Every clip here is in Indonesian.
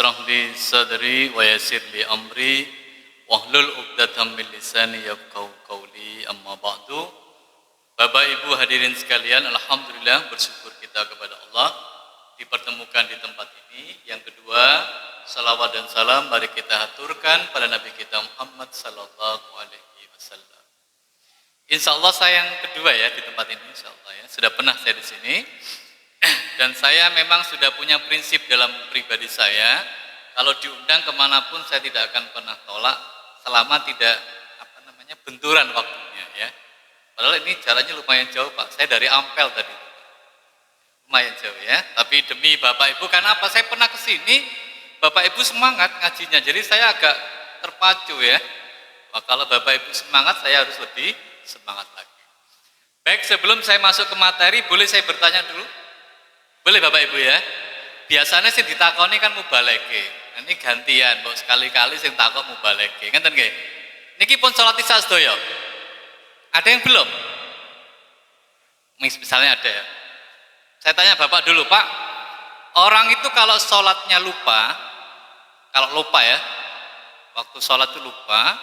ishrah li sadri wa yassir li amri wahlul 'uqdatam min lisani yafqahu qawli. Amma ba'du. Bapak Ibu hadirin sekalian, alhamdulillah bersyukur kita kepada Allah dipertemukan di tempat ini. Yang kedua, salawat dan salam mari kita haturkan pada Nabi kita Muhammad sallallahu alaihi wasallam. Insyaallah saya yang kedua ya di tempat ini, insyaallah ya. Sudah pernah saya di sini. Dan saya memang sudah punya prinsip dalam pribadi saya, kalau diundang kemanapun saya tidak akan pernah tolak selama tidak benturan waktunya ya. Padahal ini jalannya lumayan jauh Pak, saya dari Ampel tadi, lumayan jauh ya. Tapi demi Bapak Ibu, karena apa? Saya pernah ke sini, Bapak Ibu semangat ngajinya, jadi saya agak terpacu ya. Wah, kalau Bapak Ibu semangat, saya harus lebih semangat lagi. Baik, sebelum saya masuk ke materi, boleh saya bertanya dulu? Boleh Bapak Ibu ya? Biasanya sih ditakoni kan mubaleke. Ini gantian, Mbok sekali-kali sing takon mubaleke. Ngeten nggih? Niki pun salat isya sedaya. Ada yang belum? Misalnya ada ya. Saya tanya Bapak dulu, Pak. Orang itu kalau sholatnya lupa, kalau lupa ya, waktu sholat itu lupa,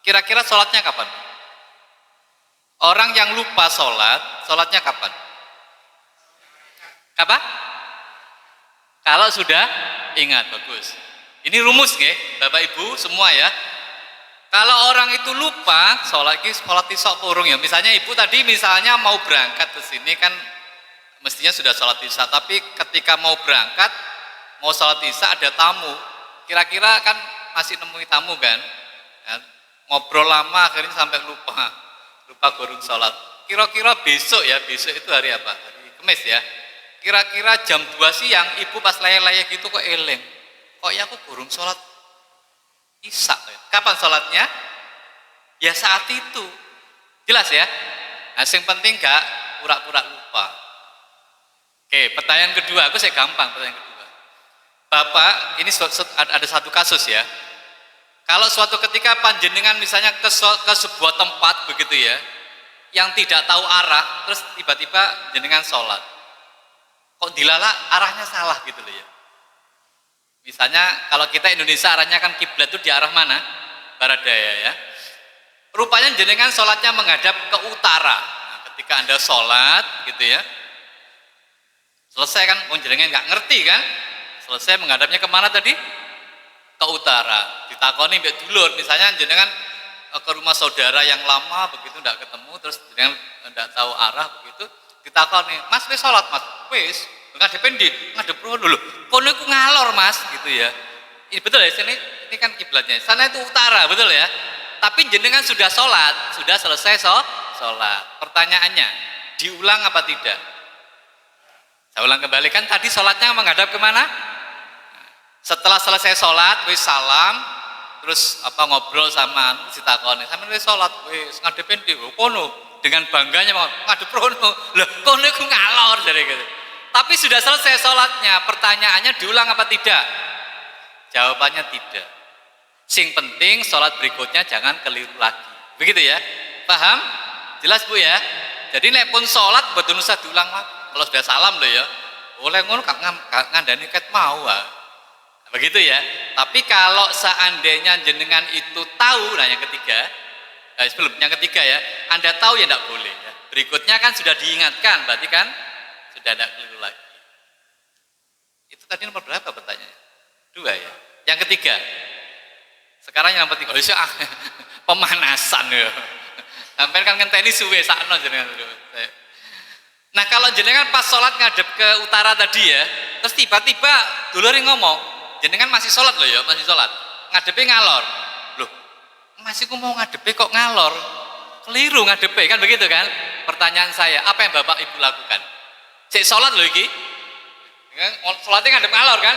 kira-kira sholatnya kapan? Orang yang lupa sholatnya kapan? Apa? Kalau sudah ingat, bagus. Ini rumus nggih, Bapak Ibu semua ya. Kalau orang itu lupa sholat isya purung ya. Misalnya Ibu tadi misalnya mau berangkat ke sini kan mestinya sudah sholat isya, tapi ketika mau berangkat mau sholat isya ada tamu. Kira-kira kan masih nemui tamu kan? Ya, ngobrol lama akhirnya sampai lupa gurung sholat. Kira-kira besok ya, besok itu hari apa? Hari Kamis ya. Kira-kira jam 2 siang Ibu pas layak-layak gitu kok eleng. Kok ya aku burung sholat isya. Kapan sholatnya? Ya saat itu. Jelas ya? Nah, yang penting gak pura-pura lupa. Oke, pertanyaan kedua, aku saya gampang pertanyaan kedua. Bapak, ini ada satu kasus ya. Kalau suatu ketika panjenengan misalnya ke sebuah tempat begitu ya, yang tidak tahu arah, terus tiba-tiba jenengan sholat. Kok dilala arahnya salah gitu loh ya. Misalnya kalau kita Indonesia arahnya kan kiblat itu di arah mana? Barat daya ya. Rupanya jenengan sholatnya menghadap ke utara. Nah, ketika Anda sholat gitu ya, selesai kan, jenengan nggak ngerti kan? Selesai menghadapnya kemana tadi? Ke utara. Ditakoni mbek dulur, misalnya jenengan ke rumah saudara yang lama begitu nggak ketemu, terus jenengan nggak tahu arah begitu. Ditakoni, Mas wis sholat Mas? Wis, ngadep ndi? Ngadep rono lho. Kono iku ngalor Mas, gitu ya. Ini betul ya, ini kan kiblatnya. Sana itu utara, betul ya. Tapi jenengan sudah sholat, sudah selesai sholat. Pertanyaannya, diulang apa tidak? Saya ulang kembali, kan tadi sholatnya menghadap kemana? Setelah selesai sholat, wis salam, terus ngobrol sama ditakoni, sampeyan wis sholat, wis ngadep ndi? Kono. Dengan bangganya mau ngadep rono, loh kono iku ngalor jadi gitu. Tapi sudah selesai sholatnya, pertanyaannya diulang apa tidak? Jawabannya tidak. Sing penting sholat berikutnya jangan keliru lagi. Begitu ya? Paham? Jelas Bu ya? Jadi nek pun sholat betul usah diulang lagi. Kalau sudah salam loh ya, oleh ngono gak ngandani ket mau. Begitu ya? Tapi kalau seandainya jenengan itu tahu, nah yang ketiga, sebelum yang ketiga ya, Anda tahu ya tidak boleh ya. Berikutnya kan sudah diingatkan, berarti kan sudah tidak keliru lagi. Itu tadi nomor berapa pertanyaannya? 2 ya. Yang ketiga. Sekarang yang nomor 3. Oh, pemanasan ya. Sampai kan ngenteni suwe sakno jenengan. Nah, kalau jenengan pas sholat ngadep ke utara tadi ya, terus tiba-tiba dulure ngomong, jenengan masih sholat loh ya, masih sholat. Ngadepnya ngalor. Masih aku mau ngadepe kok ngalor, keliru ngadepe kan begitu kan? Pertanyaan saya, apa yang Bapak Ibu lakukan? Cek sholat loh iki, sholatnya ngadep ngalor kan?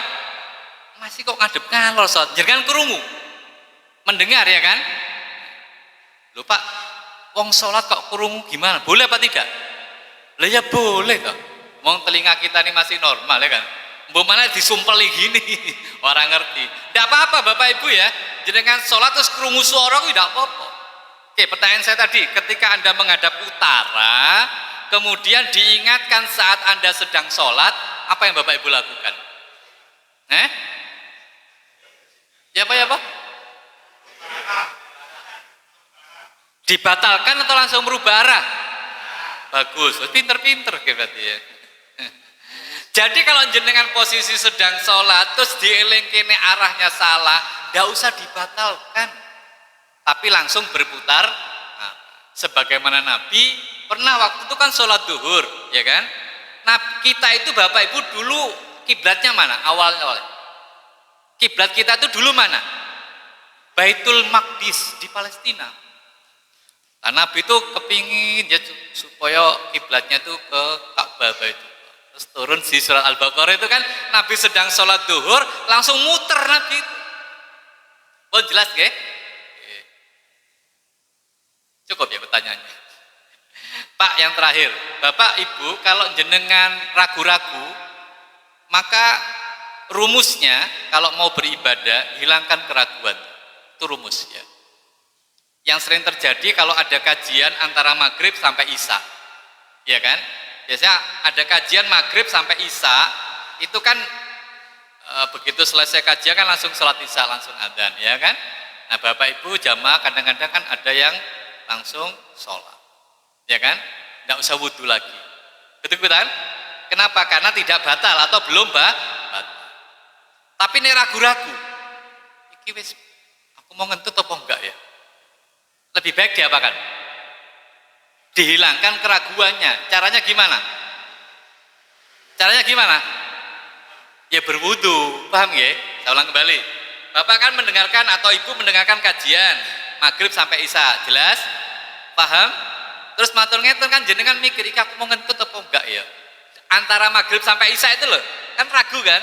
Masih kok ngadep ngalor sholat? Jangan kerungu, mendengar ya kan? Loh Pak, wong sholat kok kerungu gimana? Boleh apa tidak? Lah ya boleh kok. Wong telinga kita ini masih normal ya kan? Mbok mana disumpeli gini, orang ngerti. Tidak apa-apa Bapak Ibu ya. Jenengan sholat terus krungu suara itu tidak apa-apa. Oke, pertanyaan saya tadi, ketika Anda menghadap utara, kemudian diingatkan saat Anda sedang sholat, apa yang Bapak Ibu lakukan? apa ya Pak? Dibatalkan atau langsung merubah arah? Bagus, pinter-pinter berarti ya. Jadi kalau jenengan posisi sedang sholat terus dielingkene arahnya salah, tidak usah dibatalkan, tapi langsung berputar. Nah, sebagaimana Nabi pernah waktu itu kan sholat duhur, ya kan? Nah kita itu Bapak Ibu dulu kiblatnya mana? Awalnya kiblat kita itu dulu mana? Baitul Maqdis di Palestina. Nah, Nabi itu kepingin ya supaya kiblatnya itu ke Ka'bah itu. Terus turun di surat Al-Baqarah itu kan Nabi sedang sholat duhur langsung muter Nabi itu. Oh jelas ya? Cukup ya pertanyaannya. Pak yang terakhir, Bapak Ibu kalau jenengan ragu-ragu maka rumusnya kalau mau beribadah hilangkan keraguan. Itu rumus ya. Yang sering terjadi kalau ada kajian antara maghrib sampai isya, ya kan? Biasanya ada kajian maghrib sampai isya, itu kan begitu selesai kajian kan langsung sholat isya, langsung adzan, ya kan? Nah Bapak Ibu jamaah kadang-kadang kan ada yang langsung sholat, ya kan? Tidak usah wudhu lagi, betul-betul? Kenapa? Karena tidak batal atau belum batal. Tapi ini ragu-ragu, iki wis, aku mau ngentut apa enggak ya? Lebih baik diapakan? Dihilangkan keraguannya. Caranya gimana? Caranya gimana? Ya berwudu, paham ya? Saya ulang kembali. Bapak kan mendengarkan atau Ibu mendengarkan kajian maghrib sampai isya, jelas? Paham? Terus matur ngeten kan jenengan mikir, iki aku mau ngentut apa enggak ya? Antara maghrib sampai isya itu loh, kan ragu kan?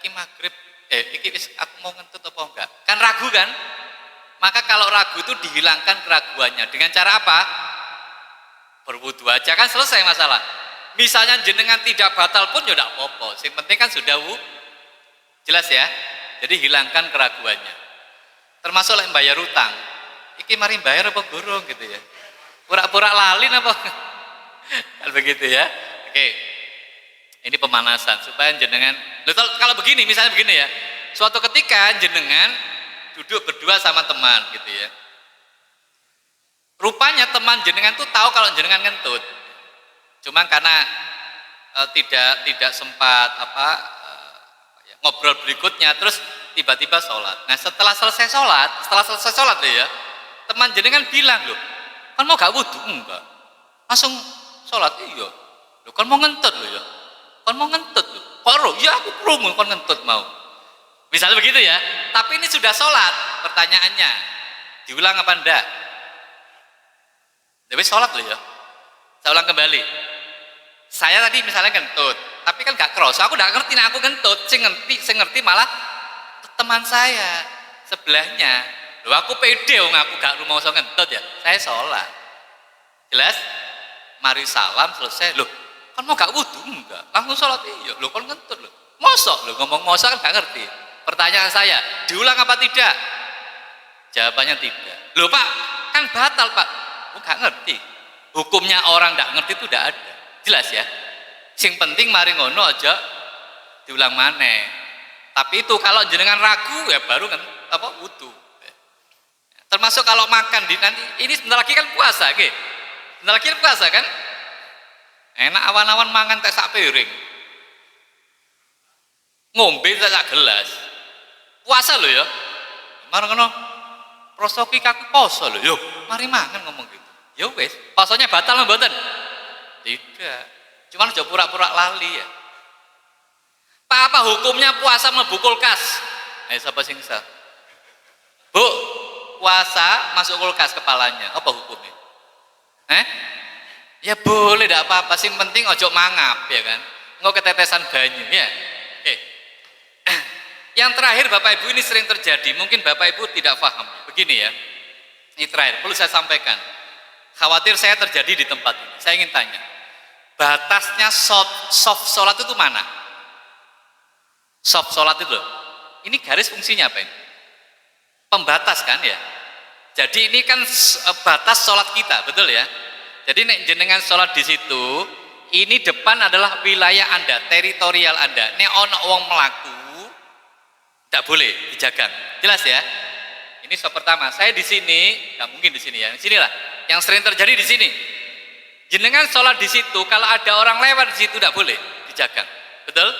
Iki maghrib, iki aku mau ngentut apa enggak? Kan ragu kan? Maka kalau ragu itu dihilangkan keraguannya dengan cara apa? Berwudu aja kan selesai masalah. Misalnya jenengan tidak batal pun ya tidak apa-apa. Yang penting kan sudah jelas ya. Jadi hilangkan keraguannya. Termasuk yang bayar utang. Iki mari bayar apa gurung gitu ya. Pura-pura lalin apa? Kan begitu ya. Oke. Ini pemanasan supaya jenengan. Kalau begini misalnya begini ya. Suatu ketika jenengan duduk berdua sama teman gitu ya. Rupanya teman jenengan tuh tahu kalau jenengan ngentut. Cuma karena tidak sempat ngobrol berikutnya terus tiba-tiba sholat. Nah setelah selesai sholat ya, teman jenengan bilang loh, kan mau gak wudhu? Enggak. Langsung sholat iya. Loh kan mau ngentut loh ya. Kan mau ngentut loh. Kok roh? Ya aku krungu kan ngentut mau. Misalnya begitu ya, tapi ini sudah sholat, pertanyaannya, diulang apa enggak? Jadi sholat loh ya, saya ulang kembali, saya tadi misalnya kentut, tapi kan gak cross, aku gak ngerti, nah aku kentut, saya ngerti malah teman saya, sebelahnya, loh aku pede, aku gak mau kentut ya, saya sholat, jelas? Mari salam, selesai, loh kan mau gak wudhu? Enggak, langsung sholat, iya, loh kan kentut loh, mosok, loh ngomong mosok kan gak ngerti. Pertanyaan saya, diulang apa tidak? Jawabannya tidak. Loh Pak, kan batal Pak. Oh gak ngerti. Hukumnya orang gak ngerti itu tidak ada. Jelas ya? Yang penting mari ngono aja diulang maneh. Tapi itu kalau jenengan ragu ya baru kan wudu. Termasuk kalau makan di nanti ini sebentar lagi kan puasa, okay? Sebentar lagi kan puasa kan? Enak awan-awan mangan teh sak piring. Ngombe sak gelas. Puasa loh ya. Marang ngono. Prosoki kaku poso loh. Yo, mari mangan ngomong gitu. Ya wis, posonya batal apa mboten? Tidak. Cuman aja pura-pura lali ya. Pak apa hukumnya puasa mlebu kulkas? Ayo sapa sing sah? Bu, puasa masuk kulkas kepalanya. Apa hukumnya? Ya boleh tidak apa-apa, sing penting ojo mangap ya kan. Engko ketetesan banyu ya. Oke. Yang terakhir Bapak Ibu ini sering terjadi, mungkin Bapak Ibu tidak paham. Begini ya, ini terakhir, perlu saya sampaikan. Khawatir saya terjadi di tempat ini. Saya ingin tanya, batasnya soft sholat itu mana? Soft sholat itu, ini garis fungsinya apa ini? Pembatas kan ya? Jadi ini kan batas sholat kita, betul ya? Jadi nek jenengan sholat di situ, ini depan adalah wilayah Anda, teritorial Anda. Nek ono wong melaku, Tidak boleh dijagang. Jelas ya? Ini soal pertama. Saya di sini, nggak mungkin di sini ya. Di sinilah. Yang sering terjadi di sini. Jenengan sholat di situ, kalau ada orang lewat di situ tidak boleh dijagang. Betul?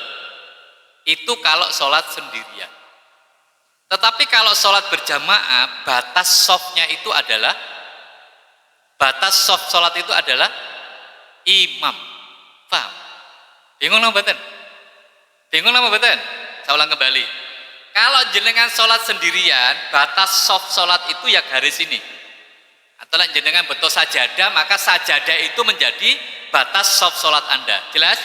Itu kalau sholat sendirian. Tetapi kalau sholat berjamaah, batas softnya itu adalah sholat itu adalah imam. Paham? Bingung napa mboten? Bingung napa mboten? Saya ulang kembali. Kalau jenengan sholat sendirian, batas soft sholat itu ya garis ini. Atau jenengan betul sajadah, maka sajadah itu menjadi batas soft sholat Anda. Jelas?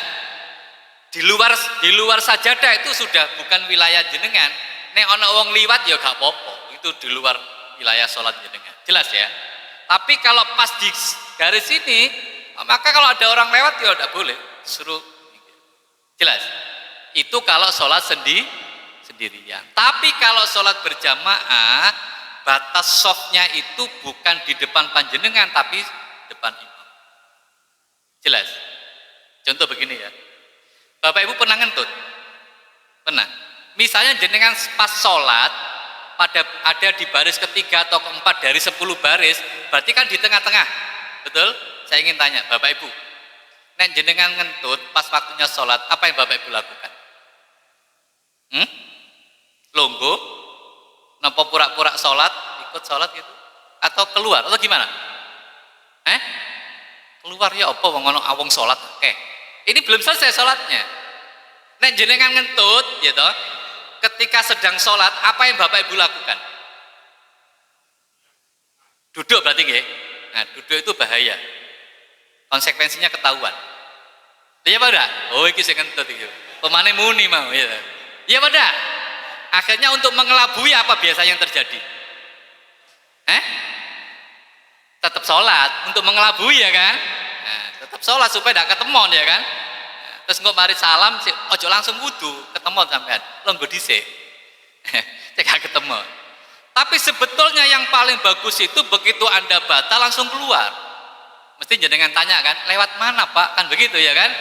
Di luar sajadah itu sudah bukan wilayah jenengan. Nek ana wong liwat ya gak apa-apa. Itu di luar wilayah sholat jenengan. Jelas ya? Tapi kalau pas di garis ini, maka kalau ada orang lewat ya tidak boleh suruh. Jelas? Itu kalau sholat sendirian. Tapi kalau sholat berjamaah, batas softnya itu bukan di depan panjenengan, tapi depan imam. Jelas? Contoh begini ya. Bapak Ibu pernah ngentut? Pernah? Misalnya jenengan pas sholat, ada di baris ketiga atau keempat dari 10 baris, berarti kan di tengah-tengah. Betul? Saya ingin tanya, Bapak Ibu, nek jenengan ngentut pas waktunya sholat, apa yang Bapak Ibu lakukan? Longgo? Napa pura-pura sholat, ikut sholat gitu? Atau keluar? Atau gimana? Keluar ya apa wong awong sholat? Oke. Ini belum selesai sholatnya. Nek jenengan ngentut, gitu, ketika sedang sholat, apa yang Bapak Ibu lakukan? Duduk berarti nggih? Nah, duduk itu bahaya. Konsekuensinya ketahuan. Iya Pak dak? Oh iki sing ngentut iki. Pemane muni mau ya. Iya Pak dak? Akhirnya untuk mengelabui apa biasanya yang terjadi? Tetap sholat untuk mengelabui ya kan? Nah, tetap sholat supaya tidak ketemon ya kan? Nah, terus nggak mari salam, ojo langsung wudu, ketemon sampean, longgo dhisik. Cek ketemon. Tapi sebetulnya yang paling bagus itu begitu Anda batal langsung keluar. Mesti jenengan tanya kan, lewat mana Pak? Kan begitu ya kan?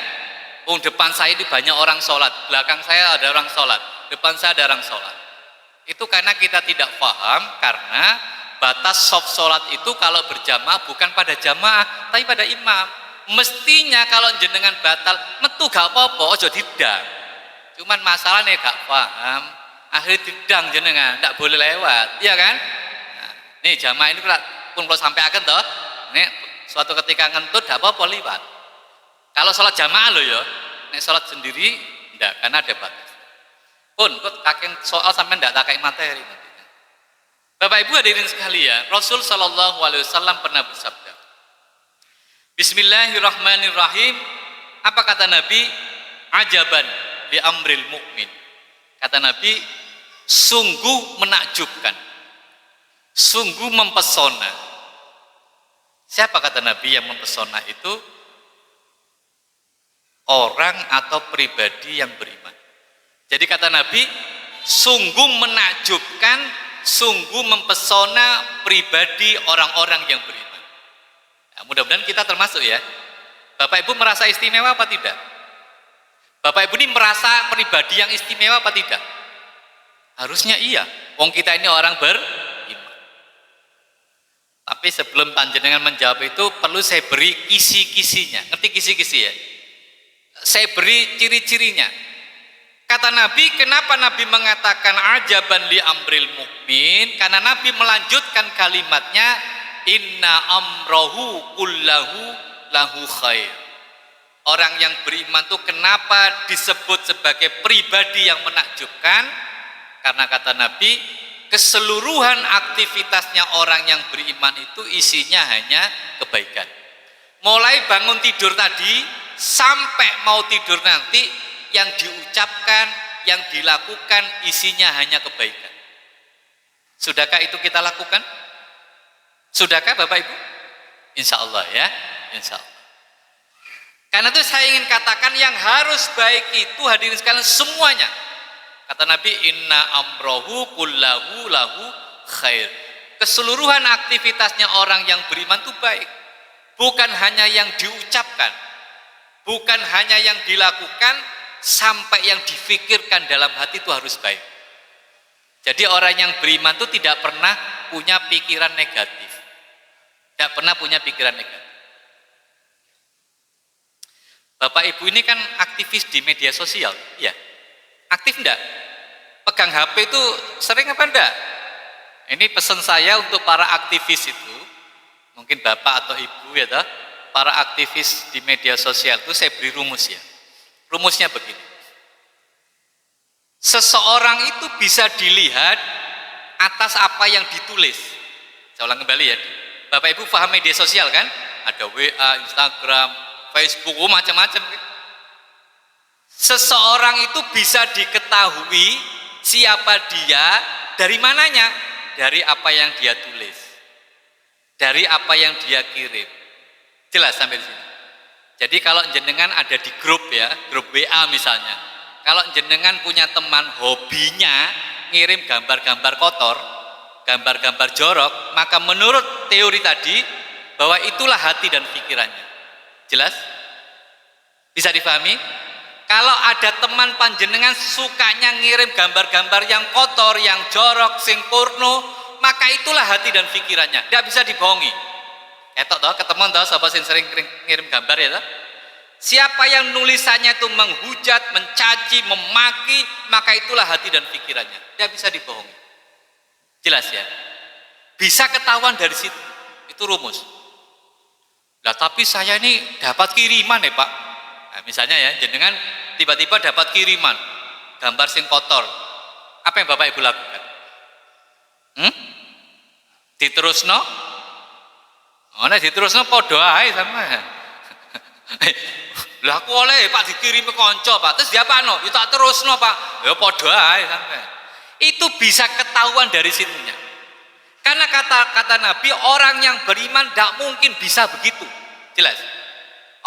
Depan saya ini banyak orang sholat, belakang saya ada orang sholat, depan saya ada orang sholat. Itu karena kita tidak paham, karena batas soft sholat itu kalau berjamaah bukan pada jamaah, tapi pada imam. Mestinya kalau jenengan batal, metu gak apa-apa, ojo didang. Cuman masalahnya gak paham, akhirnya didang jenengan, tidak boleh lewat, iya kan? Nah, nih jamaah ini pun kalau sampai akan toh, nih suatu ketika ngentut, gak apa-apa liwat. Kalau sholat jamaah loh ya, nih sholat sendiri, enggak, karena ada batas. Pun, kok kakek soal sampai enggak tak kayak materi. Bapak Ibu hadirin sekalian, Rasul Shallallahu Alaihi Wasallam pernah bersabda, Bismillahirrahmanirrahim. Apa kata Nabi? Ajaban li amril mukmin. Kata Nabi, sungguh menakjubkan, sungguh mempesona. Siapa kata Nabi yang mempesona itu? Orang atau pribadi yang beriman. Jadi kata Nabi, sungguh menakjubkan, sungguh mempesona pribadi orang-orang yang beriman. Nah, mudah-mudahan kita termasuk ya. Bapak Ibu merasa istimewa apa tidak? Bapak Ibu ini merasa pribadi yang istimewa apa tidak? Harusnya iya. Wong kita ini orang beriman. Tapi sebelum panjenengan menjawab itu perlu saya beri kisi-kisinya. Ngerti kisi-kisi ya? Saya beri ciri-cirinya. Kata Nabi, kenapa Nabi mengatakan ajaban li amril mukmin? Karena Nabi melanjutkan kalimatnya, inna amrohu kullahu lahu khair. Orang yang beriman itu kenapa disebut sebagai pribadi yang menakjubkan? Karena kata Nabi, keseluruhan aktivitasnya orang yang beriman itu isinya hanya kebaikan. Mulai bangun tidur tadi sampai mau tidur nanti, yang diucapkan, yang dilakukan isinya hanya kebaikan. Sudahkah itu kita lakukan? Sudahkah Bapak Ibu? Insya Allah ya, insya Allah. Karena itu saya ingin katakan yang harus baik itu hadirin sekalian semuanya. Kata Nabi, inna amrohu kullahu lahu khair. Keseluruhan aktivitasnya orang yang beriman itu baik. Bukan hanya yang diucapkan, bukan hanya yang dilakukan, sampai yang difikirkan dalam hati itu harus baik. Jadi orang yang beriman itu tidak pernah punya pikiran negatif. Tidak pernah punya pikiran negatif. Bapak Ibu ini kan aktivis di media sosial, ya? Aktif enggak? Pegang HP itu sering apa enggak? Ini pesan saya untuk para aktivis itu, mungkin Bapak atau Ibu ya toh, para aktivis di media sosial itu saya beri rumus ya. Rumusnya begini. Seseorang itu bisa dilihat atas apa yang ditulis. Saya ulang kembali ya. Bapak Ibu paham media sosial kan? Ada WA, Instagram, Facebook, macam-macam. Seseorang itu bisa diketahui siapa dia dari mananya? Dari apa yang dia tulis. Dari apa yang dia kirim. Jelas sampai di sini. Jadi kalau jenengan ada di grup ya, grup WA misalnya. Kalau jenengan punya teman hobinya ngirim gambar-gambar kotor, gambar-gambar jorok, maka menurut teori tadi bahwa itulah hati dan pikirannya. Jelas? Bisa difahami? Kalau ada teman panjenengan sukanya ngirim gambar-gambar yang kotor, yang jorok, sing porno, maka itulah hati dan pikirannya. Tidak bisa dibohongi. Etok toh, ketemu toh, sahabat yang sering ngirim gambar ya toh. Siapa yang nulisannya itu menghujat, mencaci, memaki, maka itulah hati dan pikirannya. Tidak bisa dibohongi. Jelas ya? Bisa ketahuan dari situ. Itu rumus. Lah tapi saya ini dapat kiriman ya Pak. Nah, misalnya ya, jenengan tiba-tiba dapat kiriman gambar sing kotor. Apa yang Bapak Ibu lakukan? Diterusno? Oh, nek diterusno padha ae sama. Lah aku oleh Pak dikirimi kanca Pak. Terus dia apa no? Ya tak terusno Pak. Ya padha ae sampe. Itu bisa ketahuan dari situnya. Karena kata Nabi, orang yang beriman tidak mungkin bisa begitu. Jelas.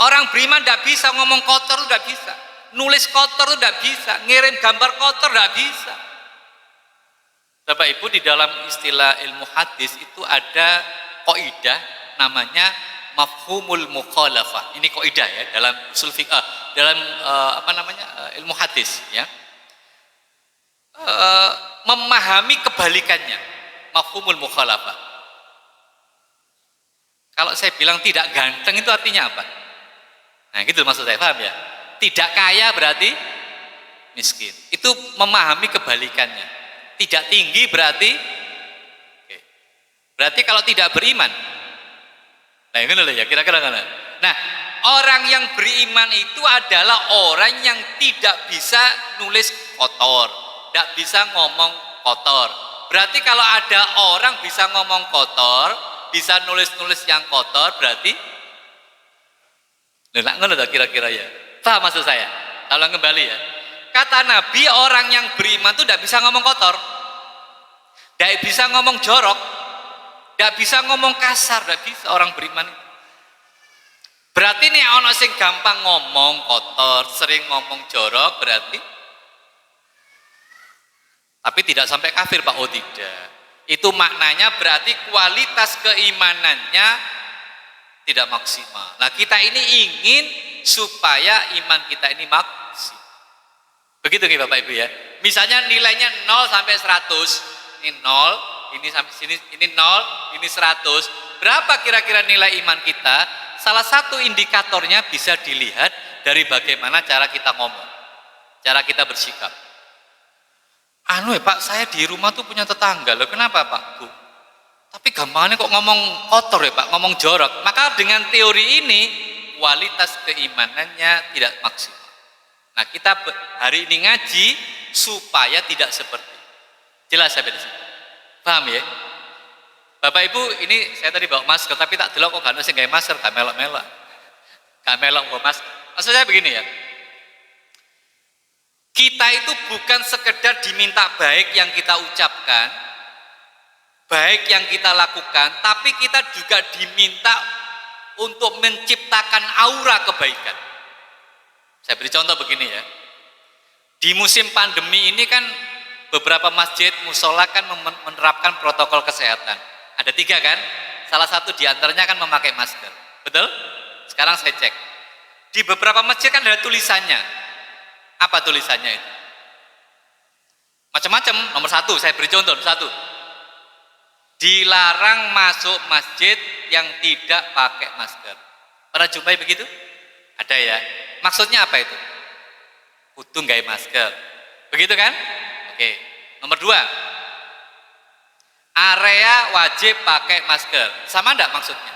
Orang beriman tidak bisa ngomong kotor, tidak bisa. Nulis kotor tidak bisa. Ngirim gambar kotor tidak bisa. Bapak Ibu, di dalam istilah ilmu hadis itu ada kaidah namanya mafhumul mukhalafah. Ini kaidah ya dalam usul fiqh, dalam ilmu hadis ya. Memahami kebalikannya. Mafhumul mukhalafah. Kalau saya bilang tidak ganteng itu artinya apa? Nah, gitu maksud saya, paham ya? Tidak kaya berarti miskin. Itu memahami kebalikannya. Tidak tinggi berarti berarti kalau tidak beriman. Nah, ini loh ya, kira-kira kan. Nah, orang yang beriman itu adalah orang yang tidak bisa nulis kotor, tidak bisa ngomong kotor. Berarti kalau ada orang bisa ngomong kotor, bisa nulis-nulis yang kotor, berarti ngono kira-kira ya. Paham maksud saya? Tolong kembali ya. Kata Nabi, orang yang beriman itu tidak bisa ngomong kotor, tidak bisa ngomong jorok, tidak bisa ngomong kasar, tidak bisa orang beriman. Berarti nih ono sing gampang ngomong kotor, sering ngomong jorok, berarti tapi tidak sampai kafir Pak. Oh tidak. Itu maknanya berarti kualitas keimanannya tidak maksimal. Nah kita ini ingin supaya iman kita ini maksimal. Begitu nih Bapak Ibu ya. Misalnya nilainya 0 sampai 100. Ini 0, ini sampai sini, ini 0, ini 100. Berapa kira-kira nilai iman kita? Salah satu indikatornya bisa dilihat dari bagaimana cara kita ngomong. Cara kita bersikap. Anu ya Pak, saya di rumah tuh punya tetangga. Loh kenapa Pak? Bu, tapi gampangnya kok ngomong kotor ya Pak, ngomong jorok. Maka dengan teori ini kualitas keimanannya tidak maksimal. Nah kita hari ini ngaji supaya tidak seperti itu. Jelas sampai di sini. Paham ya? Bapak Ibu, ini saya tadi bawa masker tapi tak delok kok gak sing gawe masker, gak melok-melok. Gak melok bawa masker. Maksud saya begini ya. Kita itu bukan sekedar diminta baik yang kita ucapkan, baik yang kita lakukan, tapi kita juga diminta untuk menciptakan aura kebaikan. Saya beri contoh begini ya. Di musim pandemi ini kan beberapa masjid, musola kan menerapkan protokol kesehatan. Ada 3 kan? Salah satu diantaranya kan memakai masker. Betul? Sekarang saya cek. Di beberapa masjid kan ada tulisannya. Apa tulisannya itu? Macam-macam. Nomor satu, saya beri contoh. Satu, dilarang masuk masjid yang tidak pakai masker. Pernah jumpai begitu? Ada ya. Maksudnya apa itu? Kudu nggak masker. Begitu kan? Oke. Nomor dua, area wajib pakai masker. Sama enggak maksudnya?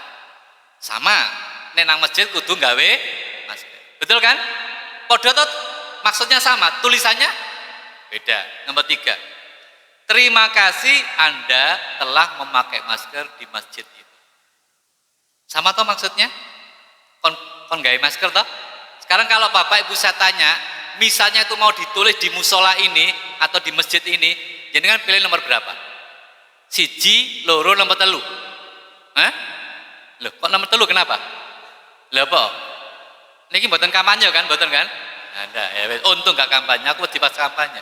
Sama. Nang masjid kudu nggawe masker. Betul kan? Podo maksudnya sama, tulisannya beda. Nomor tiga, terima kasih Anda telah memakai masker di masjid itu. Sama toh maksudnya? Kon gawe masker toh? Sekarang kalau Bapak Ibu saya tanya, misalnya itu mau ditulis di musola ini atau di masjid ini, jadi kan pilih nomor berapa? Siji, loro, nomor telu. Hah? Loh, kok nomor telu kenapa? Lah apa? Niki mboten kampanye kan, mboten kan? Ada ya, untung gak kampanye, aku wedi pas kampanye.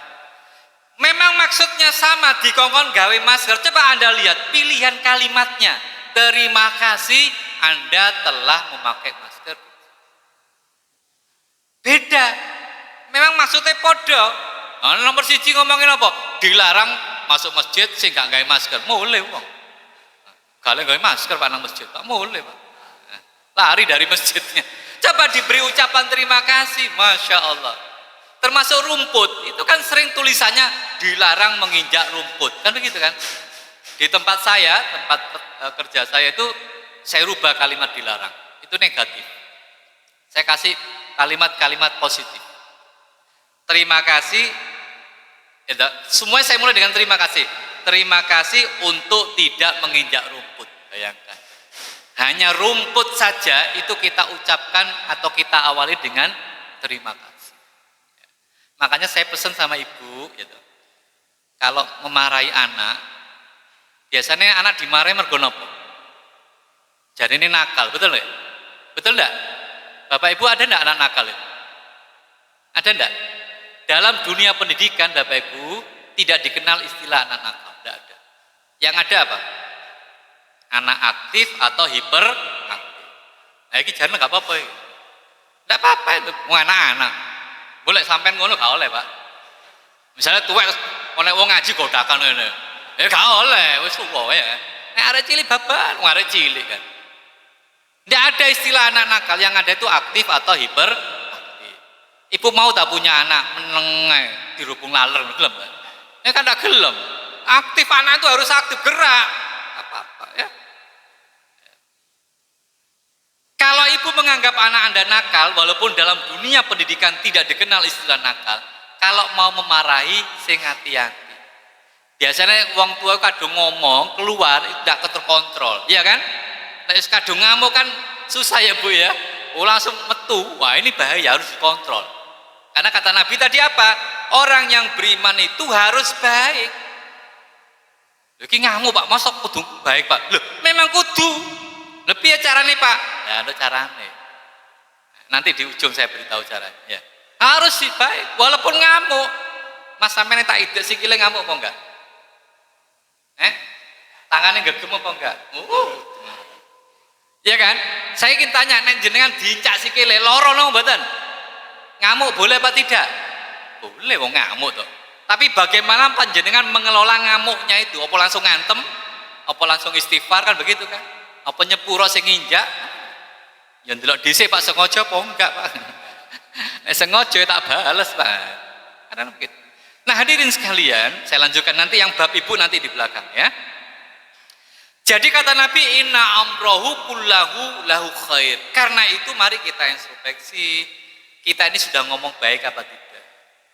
Memang maksudnya sama, dikongkon gawe masker. Coba Anda lihat pilihan kalimatnya. Terima kasih Anda telah memakai masker. Beda. Memang maksudnya podo. Nah, nomor siji ngomongin apa? Dilarang masuk masjid sing gak gawe masker. Mulai wong. Kalau gawe masker Pak nang masjid, Pak mulai Pak. Lari dari masjidnya. Coba diberi ucapan terima kasih, Masya Allah. Termasuk rumput, itu kan sering tulisannya dilarang menginjak rumput, kan begitu kan? Di tempat saya, tempat kerja saya itu, saya rubah kalimat dilarang, itu negatif. Saya kasih kalimat-kalimat positif. Terima kasih, semuanya saya mulai dengan terima kasih. Terima kasih untuk tidak menginjak rumput, bayangkan. Hanya rumput saja itu kita ucapkan atau kita awali dengan terima kasih. Makanya saya pesan sama ibu, gitu. Kalau memarahi anak, biasanya anak dimarahi mergo napa? Jadi ini nakal, betul nggak? Betul nggak? Bapak Ibu ada nggak anak nakal itu? Ada nggak? Dalam dunia pendidikan, Bapak Ibu tidak dikenal istilah anak nakal, tidak ada. Yang ada apa? Anak aktif atau hiperaktif. Nah ini jangan nggak apa-apa. Nggak apa-apa itu, mau anak-anak. Boleh sampai ngono gak oleh Pak. Misalnya tuwek oleh wong ngaji godakan ngene. Ya gak oleh, wis suwo ya. Nek arek cilik baban, wong arek cilik kan. Nggak ada istilah anak nakal, yang ada itu aktif atau hiperaktif. Ibu mau tak punya anak meneng dirubung laler gelem kan? Ya kan tak gelem. Aktif anak itu harus aktif gerak. Apa-apa ya. Kalau ibu menganggap anak Anda nakal, walaupun dalam dunia pendidikan tidak dikenal istilah nakal, kalau mau memarahi, sing hati-hati. Biasanya wong tua kadung ngomong, keluar, tidak terkontrol, iya kan? Nah, kadung ngamuk kan susah ya Bu ya, langsung metu, wah ini bahaya, harus dikontrol. Karena kata Nabi tadi apa? Orang yang beriman itu harus baik. Lagi ngamuk Pak, masa kudu baik Pak? Loh, memang kudu. Lebih caranya Pak, ya ada caranya. Nanti di ujung saya beritahu caranya. Ya. Harus sih baik, walaupun ngamuk. Mas sampean tak ide sikile ngamuk apa enggak? Tangannya gegem apa enggak? Ya kan? Saya ingin tanya, nek jenengan diincak sikile loro nang mboten? Ngamuk boleh apa tidak? Boleh wong ngamuk toh. Tapi bagaimana panjenengan mengelola ngamuknya itu? Apa langsung ngantem? Apa langsung istighfar kan begitu kan? Apa nyepuro sing nginjak? Ya ndelok dhisik Pak sengaja apa enggak Pak? Sengaja tak bales Pak. Karena begitu. Nah hadirin sekalian, saya lanjutkan nanti yang bab ibu nanti di belakang ya. Jadi kata Nabi, inna amrohu kullahu lahu khair. Karena itu mari kita introspeksi, kita ini sudah ngomong baik apa tidak?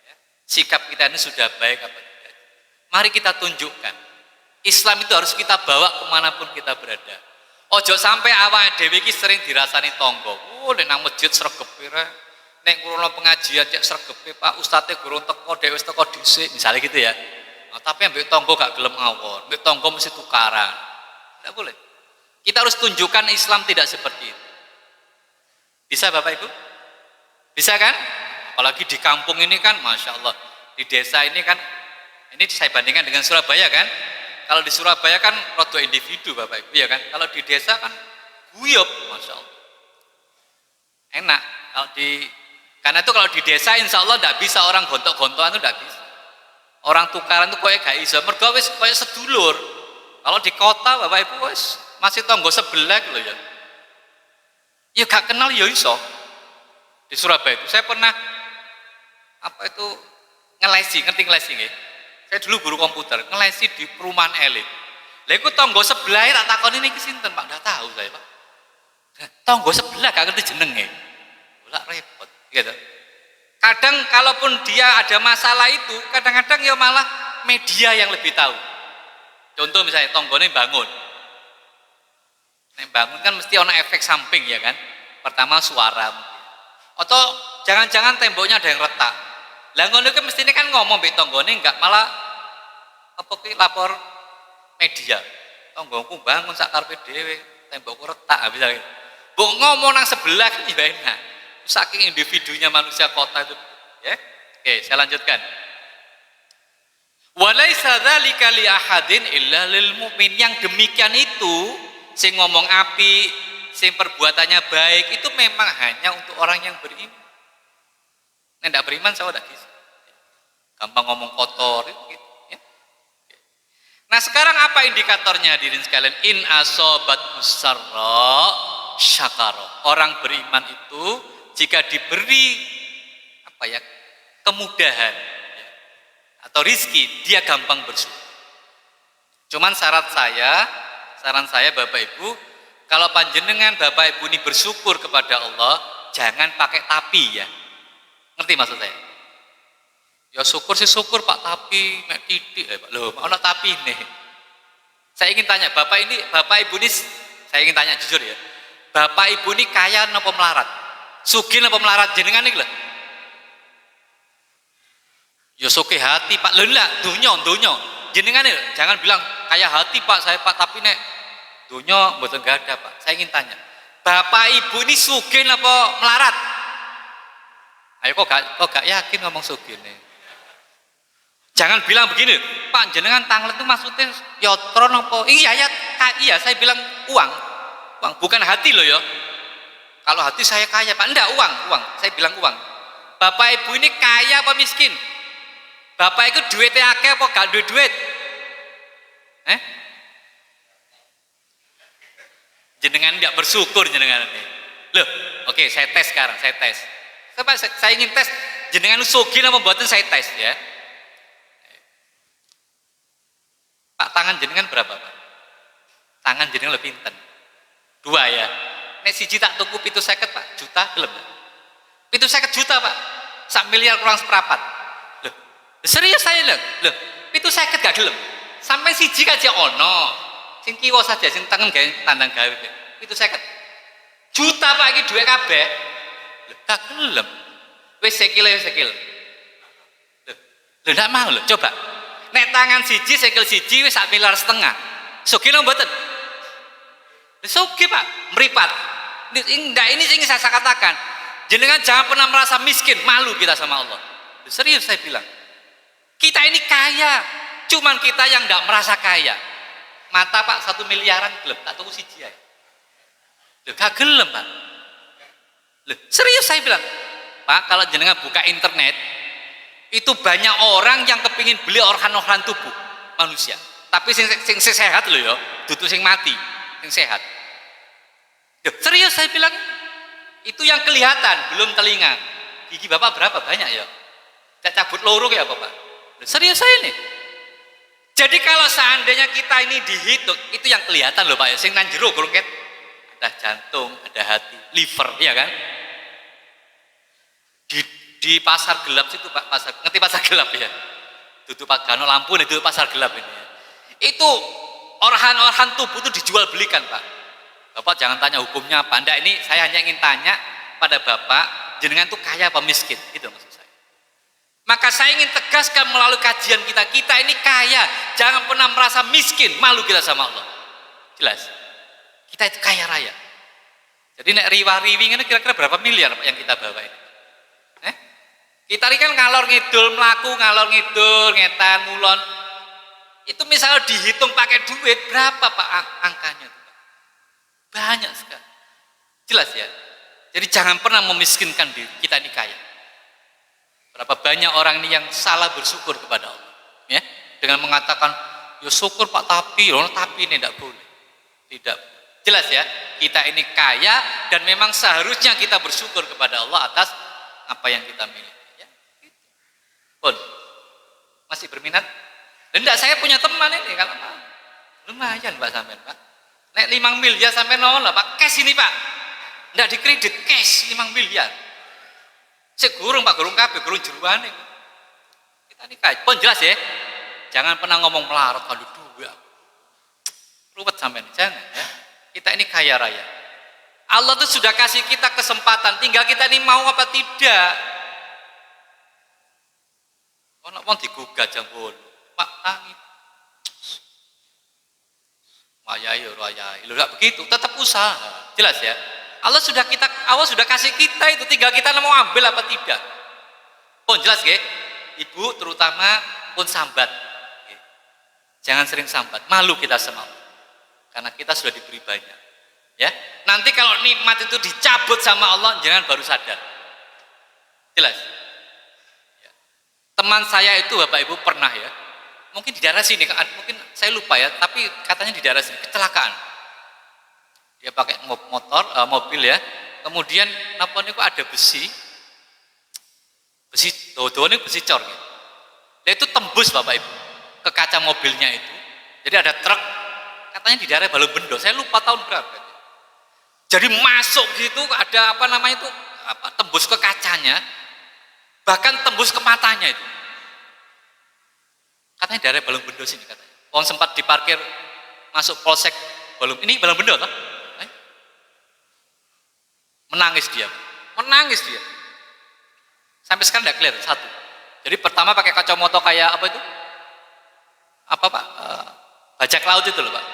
Ya. Sikap kita ini sudah baik apa tidak? Mari kita tunjukkan. Islam itu harus kita bawa kemanapun kita berada. Ojo sampai awake dhewe iki sering dirasani tangga. Nek nang masjid sregep pira. Nek ngrungokno pengajian cek sregepe Pak Ustaze gurung teko dhewe wis teko dhisik, misalnya gitu ya. Nah, tapi ambek tangga gak gelem awon, ambek tangga mesti tukaran. Tidak boleh. Kita harus tunjukkan Islam tidak seperti itu. Bisa Bapak Ibu? Bisa kan? Apalagi di kampung ini kan, Masya Allah. Di desa ini kan, ini saya bandingkan dengan Surabaya kan. Kalau di Surabaya kan rodo individu Bapak Ibu ya kan. Kalau di desa kan guyub, Masya Allah. Enak. Karena itu kalau di desa insya Allah tidak bisa orang gontok-gontokan itu tidak bisa. Orang tukaran tuh koyo gak iso, mergo wis koyo sedulur. Kalau di kota Bapak Ibu wis masih tonggo sebelah lho ya. Ya gak kenal ya iso. Di Surabaya itu saya pernah apa itu ngelesi, ngerti ngelesi nggih? Saya dulu guru komputer, ngelesi di perumahan elit. Lah iku tonggo sebelah tak takoni niki sinten, Pak? Ndak tahu saya, Pak. Tonggo sebelah gak ngerti jenenge. Ora repot, gitu. Kadang kalaupun dia ada masalah itu, kadang-kadang ya malah media yang lebih tahu. Contoh misalnya tonggone bangun. Nek bangun kan mesti ada efek samping ya kan. Pertama suara. Atau jangan-jangan temboknya ada yang retak. Lah ngono kan mestine kan ngomong mbek tonggone enggak malah apa ki lapor media. Tonggoku bangun sak karepe dhewe, tembokku retak misalnya. Mbok ngomong nang sebelah kan ya enak. Saking individunya manusia kota itu ya. Oke, saya lanjutkan. Walaisa dzalika li ahadin illa lil mu'min. Yang demikian itu sing ngomong api, sing perbuatannya baik itu memang hanya untuk orang yang beriman. Nek ndak beriman saya udah bisa. Gampang ngomong kotor gitu ya. Nah, sekarang apa indikatornya hadirin sekalian? In asobat musarra syakara. Orang beriman itu jika diberi apa ya kemudahan ya, atau rizki dia gampang bersyukur. Cuman saran saya Bapak Ibu, kalau panjenengan Bapak Ibu ini bersyukur kepada Allah jangan pakai tapi ya, ngerti maksud saya? Ya syukur sih syukur Pak, tapi mek titik Pak loh ana tapi nih. Saya ingin tanya Bapak Ibu ini saya ingin tanya jujur ya, Bapak Ibu ini kaya napa melarat? Sugih napa melarat jenengan iki lho. Ya sugih hati Pak. Lho lah donya. Jenengan jangan bilang kaya hati Pak saya Pak, tapi nek donya mboten gadah Pak. Saya ingin tanya, Bapak Ibu ini sugih napa melarat? Ayo kok gak yakin ngomong sugih nih. Jangan bilang begini, Pak jenengan tanglet itu maksudnya yotron apa? Iya saya bilang uang bukan hati loh ya. Kalau hati saya kaya Pak, enggak uang, saya bilang uang. Bapak Ibu ini kaya apa miskin? Bapak itu duitnya akeh apa gak duit? Jenengan enggak bersyukur jenengan ini. Loh, oke saya tes sekarang, saya ingin tes jenengan sugih apa mboten saya tes ya. Pak tangan jenengan berapa Pak? Tangan jenengan lebih pinten. 2 ya. Nek siji tak tuku 750 Pak, juta gelem. 750 juta Pak. Sak miliar kurang seperempat. Loh, serius saya loh. 750 gak gelem. Sampai siji kaja ono. Sing kiwa saja sing tengen gawe tandang gawe. 750 juta Pak iki dhuwit kabeh. Loh, gak gelem. Wis sekil. Loh, ndak mau loh, coba. Nek tangan siji sekil siji wis sak miliar setengah. Sugih lho mboten? Sugih Pak, meripat. Ini yang saya katakan. Jenengan jangan pernah merasa miskin, malu kita sama Allah. Serius saya bilang. Kita ini kaya, cuman kita yang enggak merasa kaya. Mata Pak 1 miliaran gelem, tak tunggu siji ae. Lho gak gelem Pak. Loh, serius saya bilang. Pak, kalau jenengan buka internet, itu banyak orang yang kepingin beli organ-organ tubuh manusia. Tapi sing sehat loh ya, dudu sing mati, sing sehat. Serius saya bilang, itu yang kelihatan, belum telinga. Gigi Bapak berapa banyak ya? Tidak cabut loro ya Bapak? Serius saya ini. Jadi kalau seandainya kita ini dihitung, itu yang kelihatan loh Pak ya. Sing nang jero golonget, ada jantung, ada hati, liver, ya kan? Di pasar gelap situ Pak, ngerti pasar gelap ya? Tutup Pak Gano lampu itu pasar gelap ini. Itu organ-organ tubuh itu dijual belikan Pak. Bapak jangan tanya hukumnya apa. Enggak, ini saya hanya ingin tanya pada Bapak, jenengan tuh kaya apa miskin? Gitu maksud saya. Maka saya ingin tegaskan melalui kajian kita ini kaya. Jangan pernah merasa miskin, malu kita sama Allah. Jelas? Kita itu kaya raya. Jadi nek riwa-riwi ini kira-kira berapa miliar yang kita bawa ini? Kita ini kan ngalor ngidul melaku, ngalor ngidul, ngetan, mulon. Itu misalnya dihitung pakai duit, berapa Pak angkanya? Banyak sekali. Jelas ya? Jadi jangan pernah memiskinkan diri, kita ini kaya. Berapa banyak orang ini yang salah bersyukur kepada Allah. Ya, dengan mengatakan, ya syukur Pak tapi, tapi ini tidak boleh. Tidak. Jelas ya, kita ini kaya dan memang seharusnya kita bersyukur kepada Allah atas apa yang kita miliki. Ya, gitu. Pun, masih berminat? Tidak, saya punya teman ini, kalau Pak, lumayan Pak sampean Pak. Nek 5 miliar sampai nol Pak, cash ini Pak. Tidak dikredit, cash 5 miliar. Segurung Pak, gurung kabeh, gurung jeruane. Kita ini kaya. Pun jelas ya, jangan pernah ngomong melarat kalau duit. Ruwet sampean, jangan ya. Kita ini kaya raya. Allah tuh sudah kasih kita kesempatan, tinggal kita ini mau apa tidak. Ono wong digugat jambul. Pak tangi. Wayai wayai. Lho enggak begitu, tetap usaha. Jelas ya. Allah sudah kasih kita itu, tinggal kita mau ambil apa tidak. Pun jelas nggih. Ibu terutama pun sambat. Jangan sering sambat, malu kita sama Allah. Karena kita sudah diberi banyak. Ya, nanti kalau nikmat itu dicabut sama Allah, jangan baru sadar. Jelas. Ya. Teman saya itu Bapak Ibu pernah ya, mungkin di daerah sini, mungkin saya lupa ya, tapi katanya di daerah sini kecelakaan. Dia pakai mobil ya, kemudian napa niku ada besi ini besi cor. Ya. Dia itu tembus Bapak Ibu ke kaca mobilnya itu. Jadi ada truk, katanya di daerah Balongbendo, saya lupa tahun berapa. Jadi masuk gitu, ada tembus ke kacanya, bahkan tembus ke matanya itu. Katanya di daerah Balongbendo sini katanya. Orang sempat diparkir masuk polsek ini Balongbendo toh? Menangis dia. Sampai sekarang tidak clear satu. Jadi pertama pakai kacamata kayak apa itu? Apa Pak? Bajak laut itu loh Pak.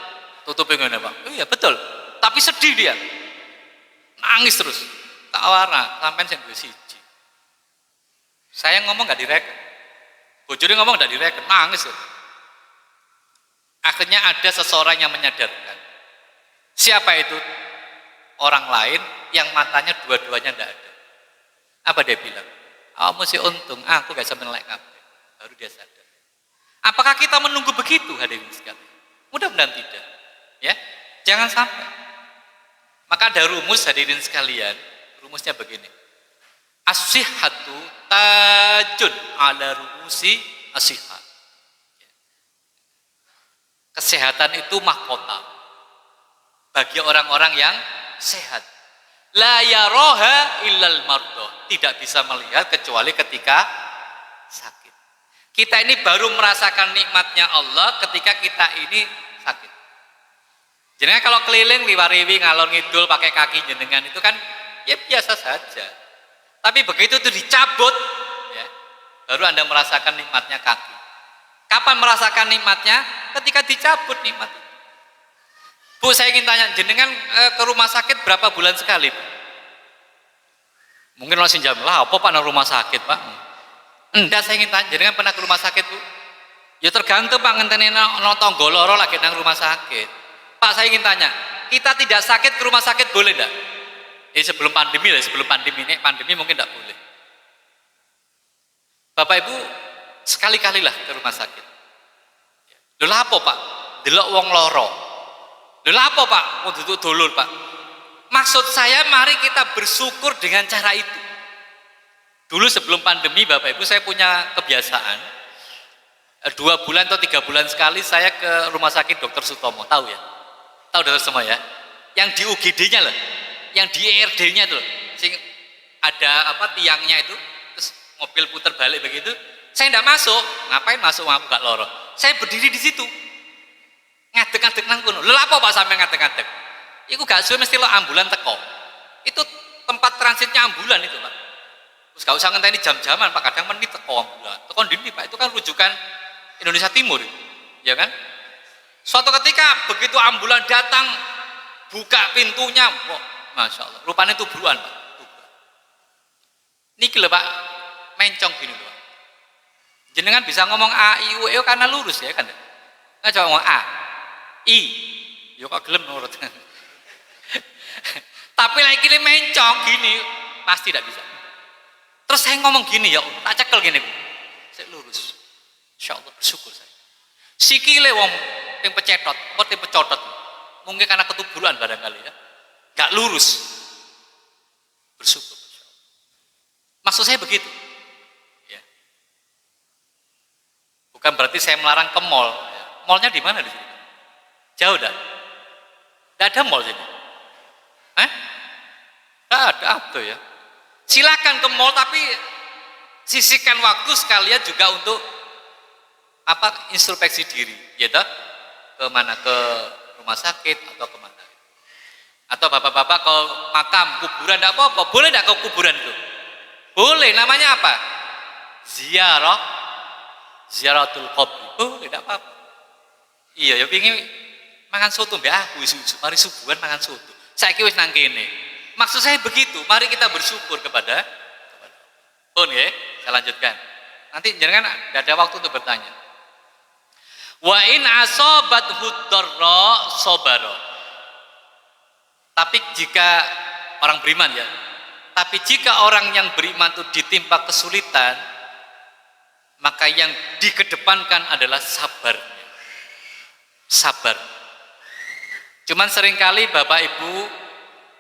Tutupin ngene Pak. Oh iya betul. Tapi sedih dia. Nangis terus. Tak warna, sampean sing duwe siji. Saya ngomong enggak direken. Bojone ngomong enggak direken, nangis. Akhirnya ada seseorang yang menyadarkan. Siapa itu? Orang lain yang matanya dua-duanya enggak ada. Apa dia bilang? Kamu sih untung, aku gak bisa melek kabeh. Baru dia sadar. Apakah kita menunggu begitu hadirin sekalian? Mudah-mudahan tidak. Ya, jangan sampai. Maka ada rumus hadirin sekalian. Rumusnya begini. As-sihhatu tajun ala ru'usi as-sihhat. Kesehatan itu mahkota bagi orang-orang yang sehat. La yaroha illal mardoh. Tidak bisa melihat kecuali ketika sakit. Kita ini baru merasakan nikmatnya Allah ketika kita ini sakit. Jenengan kalau keliling liwariwi ngalor ngidul pakai kaki jenengan itu kan ya biasa saja. Tapi begitu itu dicabut, ya, baru Anda merasakan nikmatnya kaki. Kapan merasakan nikmatnya? Ketika dicabut nikmat. Bu, saya ingin tanya, jenengan ke rumah sakit berapa bulan sekali? Mungkin langsung jam lah, apa Pak nang rumah sakit Pak? Enggak, saya ingin tanya, jenengan pernah ke rumah sakit Bu? Ya tergantung Pak, ngenteni ana tangga loro lagi nang rumah sakit. Pak, saya ingin tanya, kita tidak sakit ke rumah sakit boleh enggak? Sebelum pandemi lah, sebelum pandemi ini, pandemi mungkin enggak boleh. Bapak Ibu, sekali-kalilah ke rumah sakit. Lho lha apa Pak? Delok wong loro. Lho lha apa Pak? Mau duduk dulur Pak. Maksud saya mari kita bersyukur dengan cara itu. Dulu sebelum pandemi Bapak Ibu saya punya kebiasaan 2 bulan atau 3 bulan sekali saya ke rumah sakit Dr. Sutomo, tahu ya? Tahu Dr. Sutomo ya? Yang di UGD-nya loh, yang di ERD-nya itu loh, sing ada tiangnya itu, terus mobil putar balik begitu. Saya tidak masuk, ngapain masuk aku gak loro. Saya berdiri di situ, ngadeg-ngadeg nang kono. Lha apa Pak sampe ngadeg-ngadeg? Iku gak suwe mesti lo ambulan teko. Itu tempat transitnya ambulan itu Pak. Terus gak usah ngenteni jam-jaman Pak, kadang menit teko ambulan. Teko dini Pak, itu kan rujukan Indonesia Timur, ya kan? Suatu ketika begitu ambulan datang, buka pintunya, Masya Allah, rupanya tubruan Pak. Niki lho Pak, mencong gini loh Pak. Jenengan bisa ngomong A, I, U, E karena lurus ya kan? Nggak coba ngomong A, I, yo kok gelem nurut. Tapi lagi ini mencong gini, pasti tidak bisa. Terus saya ngomong gini ya, tak cekel gini, saya lurus. Insyaallah bersyukur saya. Sikile wong yang pecetot, apa yang pecotot. Mungkin karena ketuburan barangkali ya. Gak lurus. Bersyukur. Maksud saya begitu. Ya. Bukan berarti saya melarang ke mall. Mallnya di mana di sini? Jauh dah. Gak ada mall sini. Gak ada apa ya. Silakan ke mall tapi sisihkan waktu sekalian juga untuk introspeksi diri, ya toh? Ke mana? Ke rumah sakit atau kemana? Atau bapak-bapak ke makam, kuburan, tidak apa-apa. Boleh tidak ke kuburan itu? Boleh. Namanya apa? Ziaratul qabri. Boleh, tidak apa-apa. Iya, ya pingin mangan soto mbak aku, mari subuhan mangan soto. Saya kira nang kene. Maksud saya begitu. Mari kita bersyukur kepada. Pun ya, saya lanjutkan. Nanti jangan tidak ada waktu untuk bertanya. Wa in asobathu dharra sabara. Tapi jika orang beriman ya, tapi jika orang yang beriman itu ditimpa kesulitan, maka yang dikedepankan adalah sabarnya. Sabar. Cuman seringkali Bapak Ibu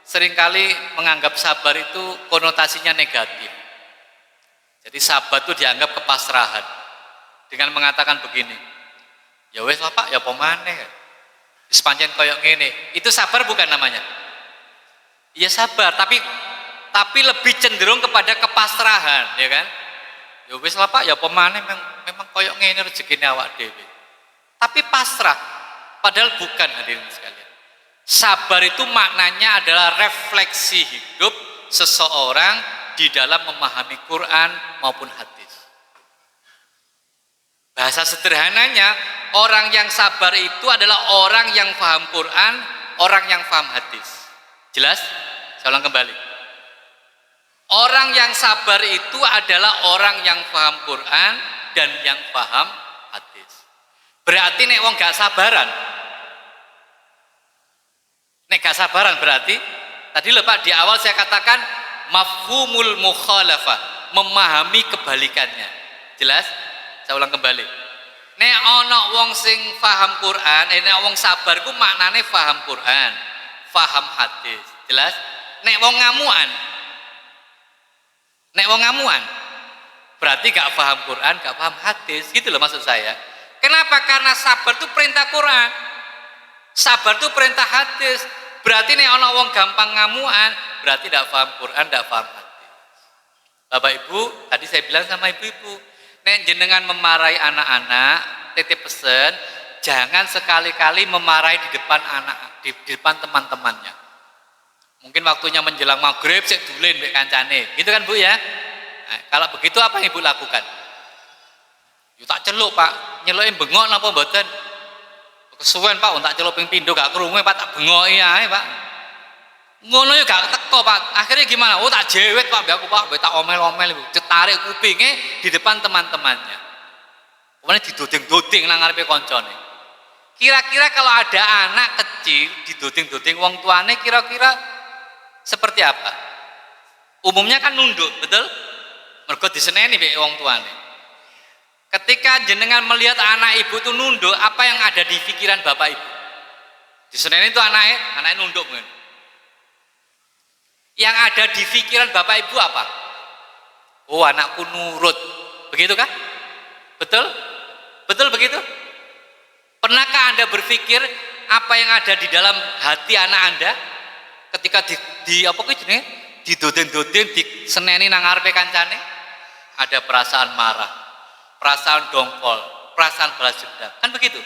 seringkali menganggap sabar itu konotasinya negatif. Jadi sabar itu dianggap kepasrahan dengan mengatakan begini, ya wes lah Pak, ya pemane sepanjang koyok ngene. Itu sabar bukan namanya? Iya sabar, tapi lebih cenderung kepada kepasrahan, ya kan? Ya wes lah Pak, ya pemane memang koyok ngene rezekine awak dhewe. Tapi pasrah, padahal bukan hadirin sekalian. Sabar itu maknanya adalah refleksi hidup seseorang di dalam memahami Quran maupun hadis. Bahasa sederhananya, orang yang sabar itu adalah orang yang paham Quran, orang yang paham hadis. Jelas? Saya ulang kembali. Orang yang sabar itu adalah orang yang paham Quran dan yang paham hadis. Berarti nek wong gak sabaran. Nek gak sabaran berarti tadi lho Pak di awal saya katakan mafhumul mukhalafah, memahami kebalikannya. Jelas? Saya ulang kembali. Nek ana wong sing paham Quran, nek wong sabar ku maknane paham Quran, paham hadis. Jelas? Nek wong ngamuan berarti gak paham Quran, gak paham hadis. Gitu loh maksud saya. Kenapa? Karena sabar itu perintah Quran, sabar itu perintah hadis. Berarti nek ana wong gampang ngamuan berarti tidak paham Quran, tidak paham hadis. Bapak Ibu, tadi saya bilang sama ibu-ibu, nek jenengan memarahi anak-anak, titip pesan, jangan sekali-kali memarahi di depan anak, di depan teman-temannya. Mungkin waktunya menjelang maghrib, sik dulen mbek kancane. Gitu kan Bu ya? Nah, kalau begitu apa yang Ibu lakukan? Yo tak celuk Pak, nyeluke bengok napa mboten? Kesuwen Pak, tak celuk ping pindho gak krungu Pak, tak bengoki ae Pak. Ngono yo gak teko Pak. Akhirnya gimana? Oh tak jewet Pak, mbek aku Pak, mbek tak omel-omel Ibu. Cetarik kupinge di depan teman-temannya. Kemudian didoding-doding nang ngarepe koncone. Kira-kira kalau ada anak kecil didoding-doding wong tuane kira-kira seperti apa? Umumnya kan nunduk, betul? Mergo diseneni mbek wong tuane. Ketika jenengan melihat anak ibu itu nunduk, apa yang ada di pikiran bapak ibu? Diseneni itu anaknya nunduk mungkin. Yang ada di pikiran bapak ibu apa? Oh, anakku nurut. Begitu kah? Betul? Betul begitu? Pernahkah Anda berpikir apa yang ada di dalam hati anak Anda ketika didodeng-dodeng, diseneni nang ngarepe kancane? Ada perasaan marah, perasaan dongkol, perasaan balas dendam. Kan begitu?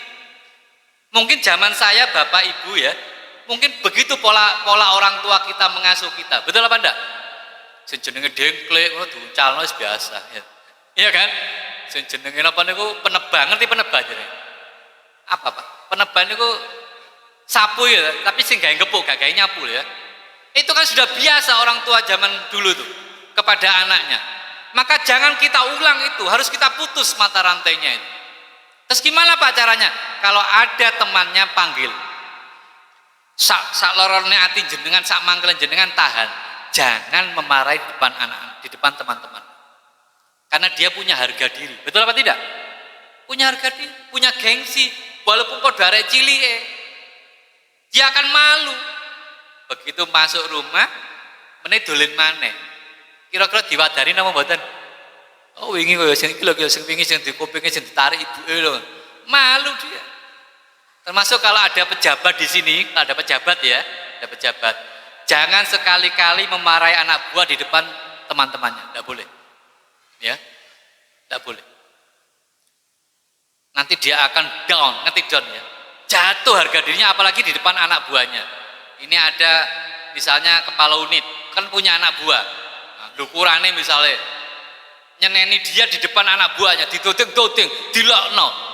Mungkin zaman saya Bapak Ibu ya, mungkin begitu pola orang tua kita mengasuh kita. Betul apa enggak? Sing jenenge dengklek ngono diuncalno wis biasa ya. Iya kan? Sing jenenge napa niku penebang, ngerti penebang jare? Apa Pak? Penebang niku sapu ya, tapi sing gawe gepuk, gak gawe nyapu ya. Itu kan sudah biasa orang tua zaman dulu tuh kepada anaknya. Maka jangan kita ulang itu, harus kita putus mata rantainya itu. Terus gimana Pak caranya? Kalau ada temannya panggil. Sak lorone ati jenengan, sak mangkelen jenengan tahan. Jangan memarahi di depan anak, di depan teman-teman. Karena dia punya harga diri. Betul apa tidak? punya harga diri, punya gengsi, walaupun kok darah cilik, dia akan malu. Begitu masuk rumah, meneh dolen maneh. Kira-kira diwadari napa mboten? Oh wingi kaya sing iki lho, sing wingi sing dikupinge sing ditarik ibuke lho. Malu dia. Termasuk kalau ada pejabat di sini, kalau ada pejabat ya, ada pejabat. Jangan sekali-kali memarahi anak buah di depan teman-temannya, tidak boleh. Ya, tidak boleh. Nanti dia akan down, ngetik down ya. Jatuh harga dirinya apalagi di depan anak buahnya. Ini ada misalnya kepala unit, kan punya anak buah. Nah, ukurannya misalnya nyeneni dia di depan anak buahnya, ditodeng-todeng, dilakno.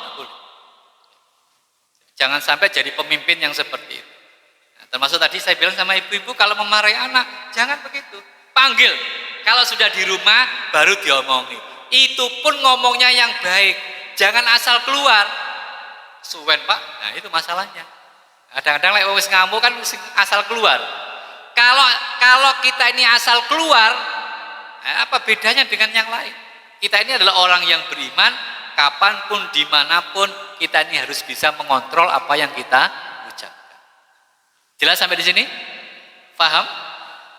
Jangan sampai jadi pemimpin yang seperti itu. Nah, termasuk tadi saya bilang sama ibu-ibu kalau memarahi anak, jangan begitu. Panggil. Kalau sudah di rumah baru diomongi. Itu pun ngomongnya yang baik. Jangan asal keluar. Suwen Pak. Nah, itu masalahnya. Kadang-kadang lek wis ngamuk kan asal keluar. Kalau kita ini asal keluar, apa bedanya dengan yang lain? Kita ini adalah orang yang beriman, kapanpun, dimanapun, kita ini harus bisa mengontrol apa yang kita ucapkan. Jelas sampai di sini? Paham?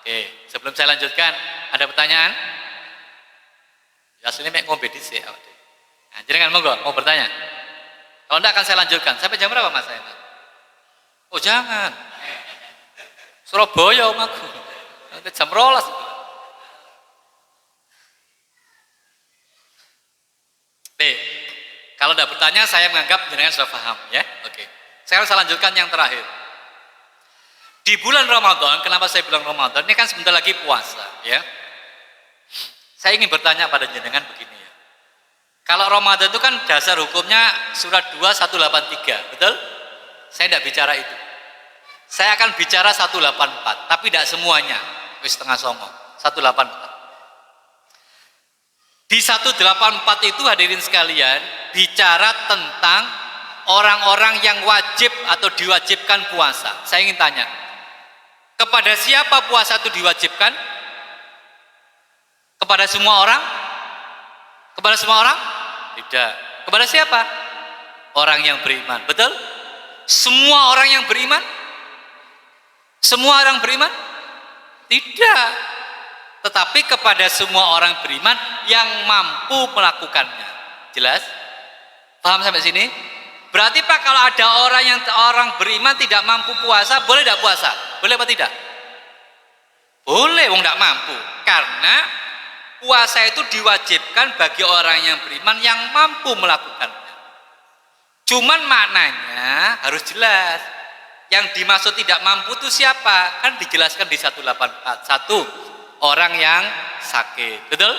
Oke, sebelum saya lanjutkan, ada pertanyaan? Ya, sini mek ngombe dhisik. Nah, jenengan monggo mau bertanya. Kalau enggak akan saya lanjutkan. Sampai jam berapa Mas saya? Oh, jangan. Surabaya omahku. Nanti jam 12. Kalau tidak bertanya, saya menganggap jenengan sudah paham, ya. Oke. Sekarang saya lanjutkan yang terakhir. Di bulan Ramadan, kenapa saya bilang Ramadan? Ini kan sebentar lagi puasa, ya. Saya ingin bertanya pada jenengan begini ya. Kalau Ramadan itu kan dasar hukumnya surat 2 183, betul? Saya tidak bicara itu. Saya akan bicara 184, tapi tidak semuanya. Wis setengah songo. 184. Di 184 itu hadirin sekalian bicara tentang orang-orang yang wajib atau diwajibkan puasa. Saya ingin tanya, kepada siapa puasa itu diwajibkan? Kepada semua orang? Kepada semua orang? Tidak. Kepada siapa? Orang yang beriman. Betul? Semua orang yang beriman? Semua orang beriman? Tidak. Tetapi kepada semua orang beriman yang mampu melakukannya. Jelas? Paham sampai sini? Berarti Pak, kalau ada orang beriman tidak mampu puasa, boleh tidak puasa? Boleh apa tidak? Boleh, wong tidak mampu. Karena puasa itu diwajibkan bagi orang yang beriman yang mampu melakukannya. Cuman maknanya harus jelas. Yang dimaksud tidak mampu itu siapa? Kan dijelaskan di 184. Satu, orang yang sakit, betul?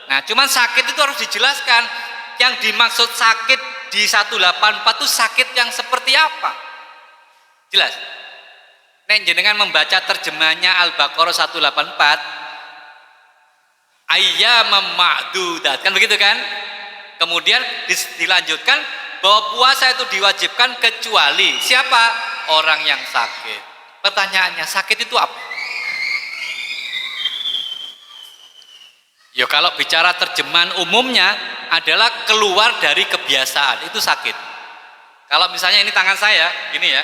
Nah, cuman sakit itu harus dijelaskan. Yang dimaksud sakit di 184 itu sakit yang seperti apa? Jelas? Nek jenengan membaca terjemahnya Al-Baqarah 184, ayyamam ma'dudat, kan begitu kan? Kemudian dilanjutkan bahwa puasa itu diwajibkan kecuali siapa? Orang yang sakit. Pertanyaannya, sakit itu apa? Ya kalau bicara terjemahan umumnya adalah keluar dari kebiasaan, itu sakit. Kalau misalnya ini tangan saya, gini ya,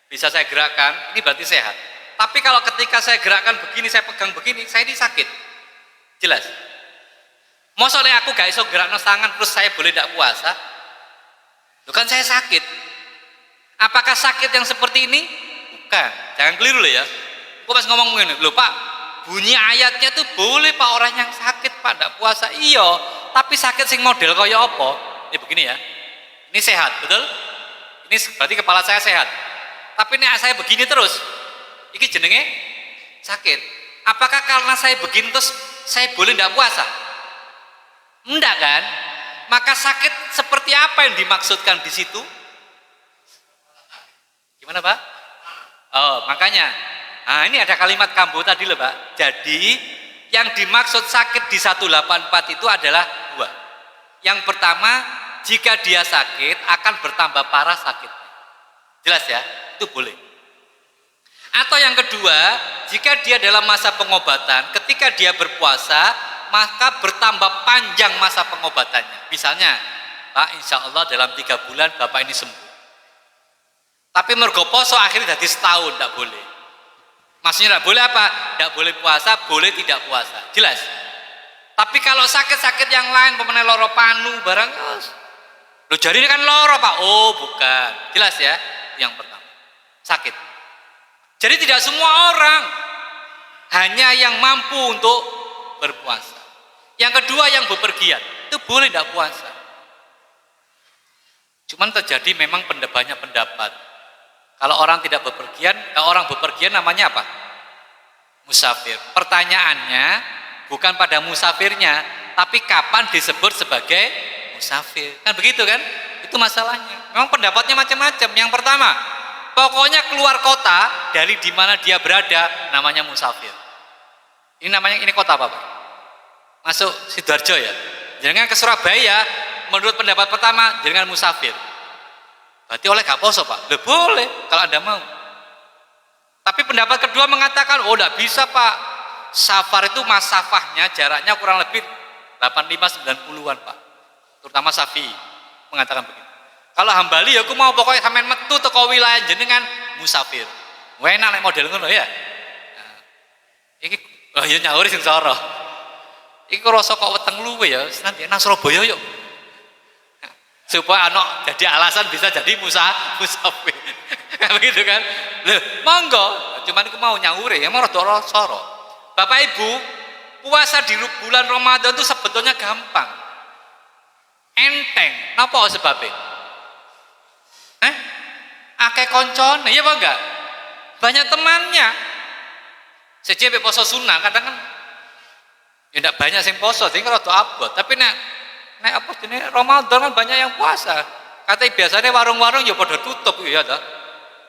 bisa saya gerakkan, ini berarti sehat. Tapi kalau ketika saya gerakkan begini, saya pegang begini, saya ini sakit. Jelas? Maksudnya aku gak iso gerakno tangan terus saya boleh tidak puasa? Loh kan saya sakit. Apakah sakit yang seperti ini? Bukan. Jangan keliru loh ya. Aku pas ngomong begini, loh Pak, bunyi ayatnya tuh boleh Pak orang yang sakit Pak tidak puasa. Iya, tapi sakit sing model kaya apa? Ini begini ya. Ini sehat, betul? Ini berarti kepala saya sehat. Tapi nek saya begini terus, iki jenenge sakit. Apakah karena saya begini terus saya boleh tidak puasa? Enggak kan? Maka sakit seperti apa yang dimaksudkan di situ? Gimana Pak? Oh, makanya. Nah, ini ada kalimat kambuh tadi loh Pak. Jadi yang dimaksud sakit di 184 itu adalah dua. Yang pertama, jika dia sakit akan bertambah parah sakitnya. Jelas ya? Itu boleh. Atau yang kedua, jika dia dalam masa pengobatan, ketika dia berpuasa, maka bertambah panjang masa pengobatannya. Misalnya, Pak, insya Allah dalam 3 bulan bapak ini sembuh. Tapi mergo poso akhirnya jadi setahun, tidak boleh. Maksudnya tidak boleh apa? Tidak boleh puasa, boleh tidak puasa. Jelas? Tapi kalau sakit-sakit yang lain, pemenang loro panu, barang, lo jari ini kan loro Pak. Oh bukan. Jelas ya? Yang pertama, sakit. Jadi tidak semua orang hanya yang mampu untuk berpuasa. Yang kedua yang bepergian, itu boleh tidak puasa. Cuman terjadi memang banyak pendapat. Kalau orang tidak bepergian, orang bepergian namanya apa? Musafir. Pertanyaannya bukan pada musafirnya, tapi kapan disebut sebagai musafir. Kan begitu kan? Itu masalahnya. Memang pendapatnya macam-macam. Yang pertama, pokoknya keluar kota dari di mana dia berada namanya musafir. Ini namanya, ini kota apa Pak? Masuk Sidoarjo ya? Jangan ke Surabaya, menurut pendapat pertama, jangan musafir. Berarti oleh gak poso Pak? Loh, boleh kalau Anda mau. Tapi pendapat kedua mengatakan, oh tidak bisa Pak. Safar itu masafahnya jaraknya kurang lebih 85-90an Pak. Terutama Syafi'i mengatakan begitu. Kalau Hambali aku mau pokoknya sampean metu teko wilayah jenengan musafir. Enak nek model ngono ya. Nah, iki oh ya nyauri sing soro. Iki rasa kok weteng luwe ya, nanti nang Surabaya yuk. Supaya anak jadi alasan bisa jadi musafir. Begitu kan? Loh, monggo, cuman aku mau nyauri ya mau rada soro. Bapak Ibu, puasa di bulan Ramadan itu sebetulnya gampang. Enteng. Napa sebabnya? Akeh koncone, iya apa enggak? Banyak temannya. Sejak poso sunnah, kadang kan ya enggak banyak yang poso, jadi rada abot. Tapi nek apa jenis Ramadan kan banyak yang puasa. Katanya biasanya warung-warung ya pada tutup ya dah.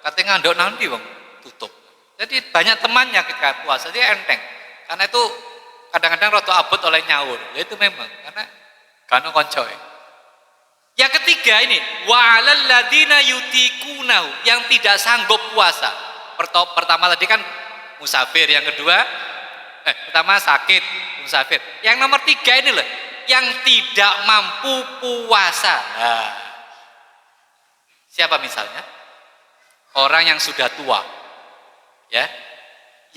Katanya ngandok nanti bang tutup. Jadi banyak temannya ketika puasa, dia enteng. Karena itu kadang-kadang rada abot oleh nyaur. Ya itu memang karena kanu koncoy. Yang ketiga ini wa'alal ladina yutikunahu, yang tidak sanggup puasa. Pertama tadi kan musafir, yang kedua pertama sakit, musafir. Yang nomor 3 ini loh, yang tidak mampu puasa. Nah, siapa misalnya? Orang yang sudah tua, ya,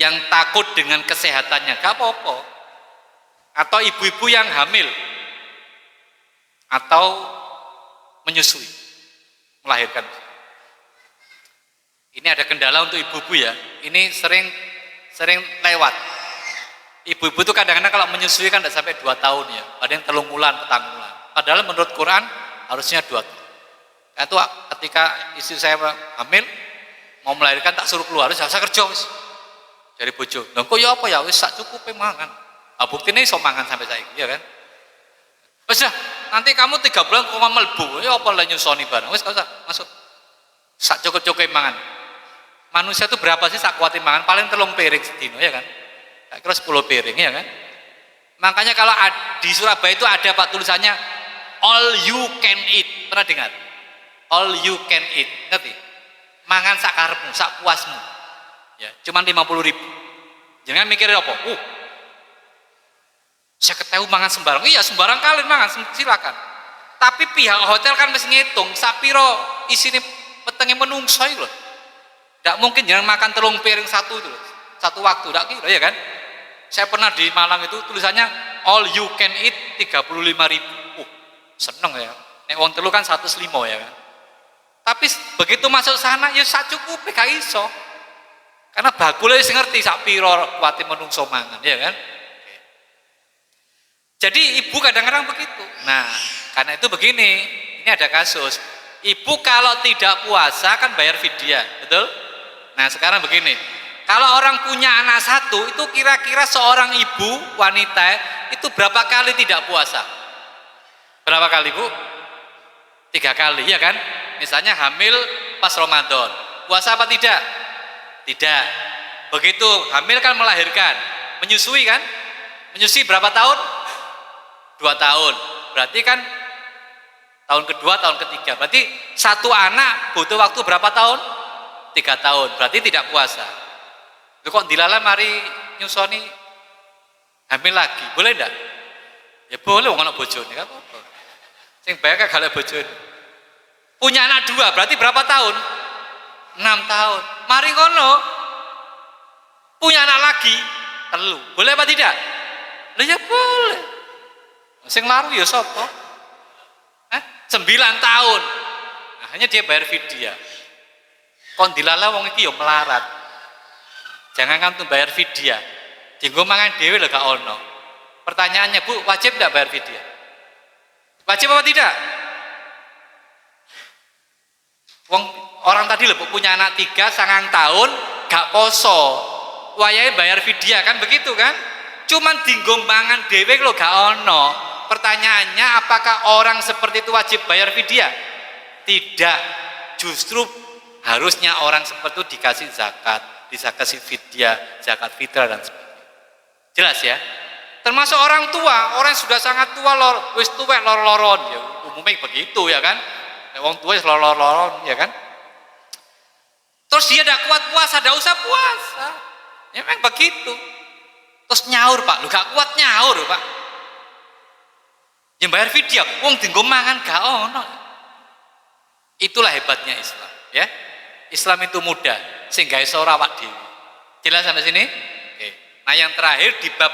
yang takut dengan kesehatannya, gak apa-apa. Atau ibu-ibu yang hamil, atau menyusui, melahirkan. Ini ada kendala untuk ibu-ibu ya. Ini sering lewat. Ibu-ibu itu kadang-kadang kalau menyusui kan tidak sampai 2 tahun ya. Ada yang 3 bulan, 4 bulan. Padahal menurut Quran harusnya 2 tahun. Itu ketika istri saya hamil mau melahirkan tak suruh keluar, saya kerja wis. Dari bojo. Lha kok ya apa ya wis sak cukupe mangan. Ah buktine iso mangan sampai saiki, ya kan? Wis dah, nanti kamu 3 bulan kok melbu, ya apa lah nyusoni barang. Wis gak usah, masuk. Sak cukup-cukupe mangan. Manusia itu berapa sih sak kuatin mangan? Paling 3 piring sedino, ya kan? Tak kira 10 piring, ya kan? Makanya kalau di Surabaya itu ada Pak tulisannya all you can eat. Pernah dengar? All you can eat, ngerti? Mangan sak karepmu, sak puasmu. Ya, cuman 50.000. Jangan mikir apa? Saya ketahui mangan sembarang. Iya, sembarang kalian mangan, silakan. Tapi pihak hotel kan mesti ngitung sapiro isine petenge menungso iki lho. Tidak mungkin jangan makan 3 piring satu itu loh. Satu waktu, tidak kira ya kan? Saya pernah di Malang itu tulisannya all you can eat 35.000. Seneng ya. Nek wong telu kan 105 ya kan. Tapi begitu masuk sana ya sak cukupe gak iso. Karena bakule wis ngerti sak piro kuwate menungso mangan ya kan. Jadi ibu kadang-kadang begitu. Nah, karena itu begini, ini ada kasus. Ibu kalau tidak puasa kan bayar fidyah, betul? Nah, sekarang begini. Kalau orang punya anak 1, itu kira-kira seorang ibu wanita itu berapa kali tidak puasa? Berapa kali, Bu? 3 kali, ya kan? Misalnya hamil pas Ramadan. Puasa apa tidak? Tidak. Begitu hamil kan melahirkan, menyusui kan? Menyusui berapa tahun? 2 tahun. Berarti kan tahun kedua, tahun ketiga. Berarti satu anak butuh waktu berapa tahun? 3 tahun. Berarti tidak puasa. Lu kok dilala mari nyusoni hamil lagi? Boleh enggak? Ya boleh, wong ana bojone, enggak apa-apa. Sing bayar kagak bojone. Punya anak 2, berarti berapa tahun? 6 tahun. Mari kono punya anak lagi 3. Boleh apa tidak? Lah ya boleh. Sing laru ya sapa? 9 tahun. Nah, hanya dia bayar fidyah. Kon dilala wong iki ya melarat. Jangan kan tuh bayar fidyah. Dienggo mangan dhewe lho gak ono. Pertanyaannya, Bu, wajib enggak bayar fidyah? Wajib apa tidak? Wong orang tadi lho punya anak 3 9 tahun gak poso. Wayahe bayar fidyah kan begitu kan? Cuman dienggo mangan dhewe lho gak ono. Pertanyaannya, apakah orang seperti itu wajib bayar fidyah? Tidak. Justru harusnya orang seperti itu dikasih zakat, dikasih fidyah, zakat fitrah dan sebagainya. Jelas ya? Termasuk orang tua, orang yang sudah sangat tua, wis tuwek lor-loron, ya umumnya begitu ya kan? Wong tua wis lor-loron ya kan? Terus dia tidak kuat puasa, tidak usah puasa. Ya memang begitu. Terus nyaur, Pak, lu gak kuat nyaur, Pak. Yang bayar fidyah, wong dienggo mangan gak ono. Itulah hebatnya Islam, ya. Islam itu mudah, sehingga iso rawat dhewe. Jelas sampai sini? Oke. Nah, yang terakhir di bab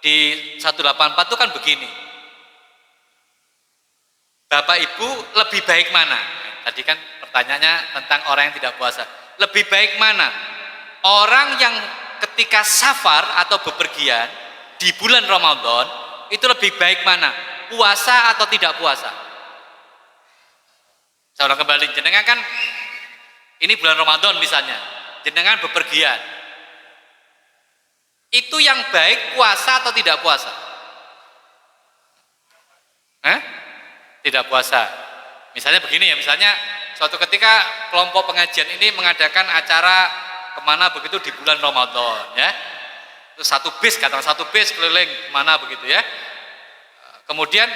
di 184 itu kan begini. Bapak Ibu lebih baik mana? Tadi kan pertanyaannya tentang orang yang tidak puasa. Lebih baik mana? Orang yang ketika safar atau bepergian di bulan Ramadan itu lebih baik mana? Puasa atau tidak puasa? Saya ulang kembali, jenengan kan ini bulan Ramadan misalnya, jenengan bepergian. Itu yang baik puasa atau tidak puasa? Tidak puasa. Misalnya begini ya, misalnya suatu ketika kelompok pengajian ini mengadakan acara kemana begitu di bulan Ramadan ya. Terus satu bis keliling kemana begitu ya. Kemudian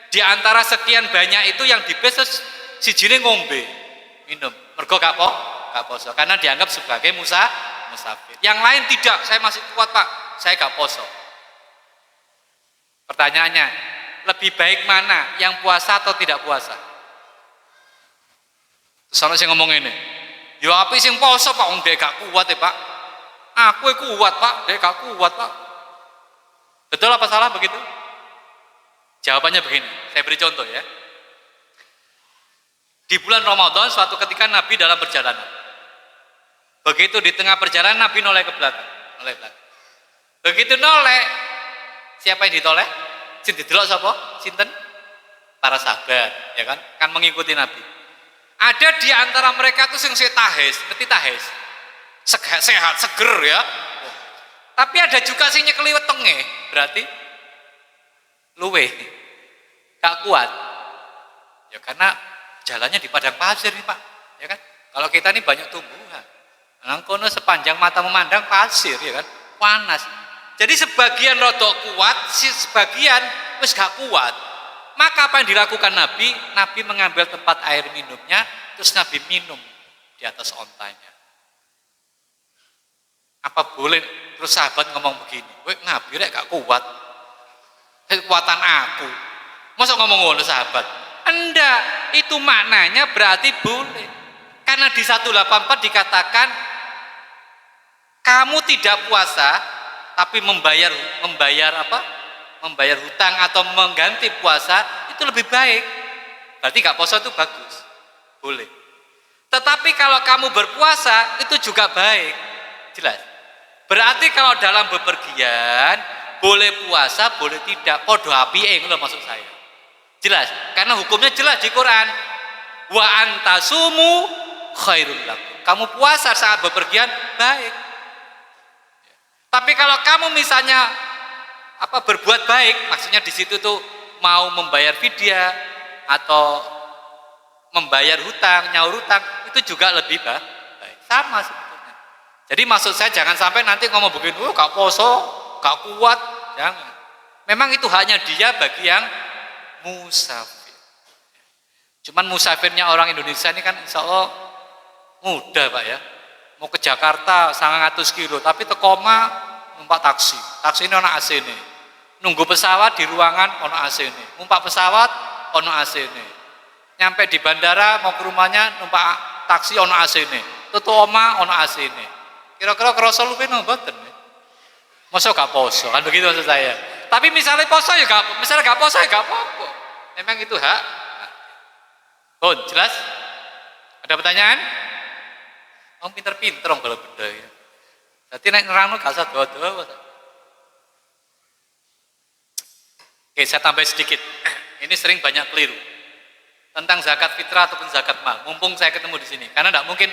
di antara sekian banyak itu yang di bis sijine ngombe, minum. Mergo gak poso karena dianggap sebagai musafir. Yang lain tidak, saya masih kuat Pak, saya gak poso. Pertanyaannya, lebih baik mana, yang puasa atau tidak puasa? Terus ana sing ngomong ini, ya api sing poso Pak, wong dhek gak kuat ya Pak. Aku kuat Pak, dhek gak kuat Pak. Betul apa salah begitu? Jawabannya begini, saya beri contoh ya. Di bulan Ramadan suatu ketika Nabi dalam perjalanan. Begitu di tengah perjalanan Nabi noleh ke belakang, Begitu noleh, siapa yang ditoleh? Sing didelok sapa? Sinten? Para sahabat, ya kan? Kan mengikuti Nabi. Ada di antara mereka tuh sing tahes, ngerti tahes? Sehat, seger ya. Tapi ada juga sing nyekeli wetenge, berarti luwe. Gak kuat. Ya karena jalannya di padang pasir nih Pak, ya kan? Kalau kita ini banyak tumbuhan, nangkono sepanjang mata memandang pasir, ya kan? Panas. Jadi sebagian rodok kuat, sebagian wis gak kuat. Maka apa yang dilakukan Nabi? Nabi mengambil tempat air minumnya, terus Nabi minum di atas ontanya. Apa boleh? Terus sahabat ngomong begini, weh Nabi rek gak kuat, kekuatan aku. Masa ngomong ngono sahabat? Enggak, itu maknanya berarti boleh. Karena di 184 dikatakan kamu tidak puasa tapi membayar apa? Membayar hutang atau mengganti puasa itu lebih baik. Berarti gak puasa itu bagus. Boleh. Tetapi kalau kamu berpuasa itu juga baik. Jelas. Berarti kalau dalam bepergian boleh puasa, boleh tidak. Podo apike ngono maksud saya. Jelas, karena hukumnya jelas di Quran. Wa antasumu khairul lakum. Kamu puasa saat bepergian baik. Tapi kalau kamu misalnya berbuat baik, maksudnya di situ tuh mau membayar fidyah atau membayar hutang, nyaur hutang, itu juga lebih baik. Sama sebetulnya. Jadi maksud saya jangan sampai nanti ngomong begini, gak poso, gak kuat, jangan. Memang itu hanya dia bagi yang musafir. Cuman musafirnya orang Indonesia ini kan insya Allah mudah Pak ya. Mau ke Jakarta 100 kilo, tapi tekoma numpak taksi ini ono AC ini. Nunggu pesawat di ruangan ono AC ini. Numpak pesawat ono AC-ne. Nyampe di bandara mau ke rumahnya numpak taksi ono AC-ne. Tutu oma ono AC-ne. Kira-kira kerasa luwe no mboten. Masa gak poso, kan begitu maksud saya. Tapi misalnya poso ya gak, misalnya gak poso ya gak apa-apa. Memang itu hak. Jelas? Ada pertanyaan? Om pinter-pinter om kalau benda ya. Jadi naik nerangno gak usah doa-doa. Oke, saya tambah sedikit. Ini sering banyak keliru tentang zakat fitrah ataupun zakat mal. Mumpung saya ketemu di sini, karena tidak mungkin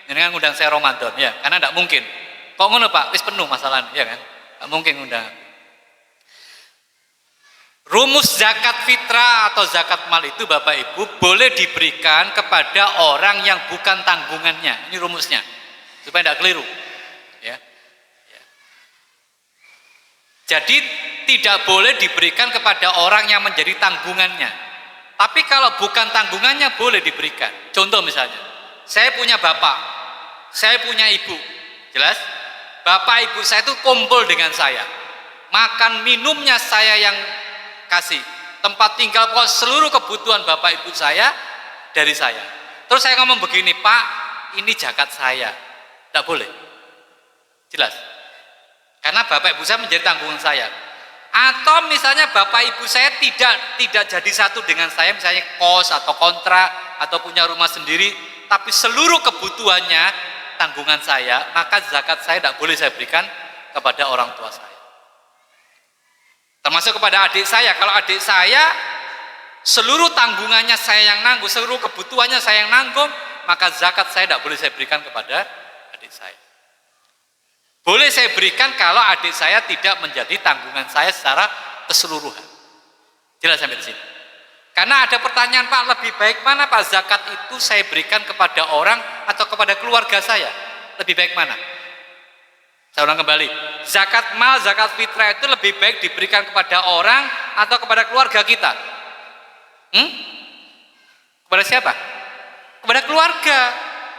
jenengan ngundang saya Ramadan, ya, karena tidak mungkin. Kok ngono Pak? Wis penuh masalahnya, ya kan? Tidak mungkin ngundang. Rumus zakat fitrah atau zakat mal itu Bapak Ibu boleh diberikan kepada orang yang bukan tanggungannya. Ini rumusnya, supaya tidak keliru. Ya. Jadi tidak boleh diberikan kepada orang yang menjadi tanggungannya. Tapi kalau bukan tanggungannya boleh diberikan. Contoh misalnya, saya punya bapak, saya punya ibu, jelas? Bapak ibu saya itu kumpul dengan saya, makan minumnya saya yang kasih, tempat tinggal, pokoknya seluruh kebutuhan bapak ibu saya dari saya. Terus saya ngomong begini, Pak, ini zakat saya, tidak boleh, jelas? Karena bapak ibu saya menjadi tanggungan saya. Atau misalnya bapak ibu saya tidak jadi satu dengan saya, misalnya kos atau kontrak atau punya rumah sendiri, tapi seluruh kebutuhannya tanggungan saya, maka zakat saya tidak boleh saya berikan kepada orang tua saya. Termasuk kepada adik saya. Kalau adik saya seluruh tanggungannya saya yang nanggung, seluruh kebutuhannya saya yang nanggung, maka zakat saya tidak boleh saya berikan kepada adik saya. Boleh saya berikan kalau adik saya tidak menjadi tanggungan saya secara keseluruhan. Jelas sampai di sini. Karena ada pertanyaan, Pak, lebih baik mana Pak, zakat itu saya berikan kepada orang atau kepada keluarga saya? Lebih baik mana? Saya ulang kembali. Zakat mal, zakat fitrah itu lebih baik diberikan kepada orang atau kepada keluarga kita? Kepada siapa? Kepada keluarga.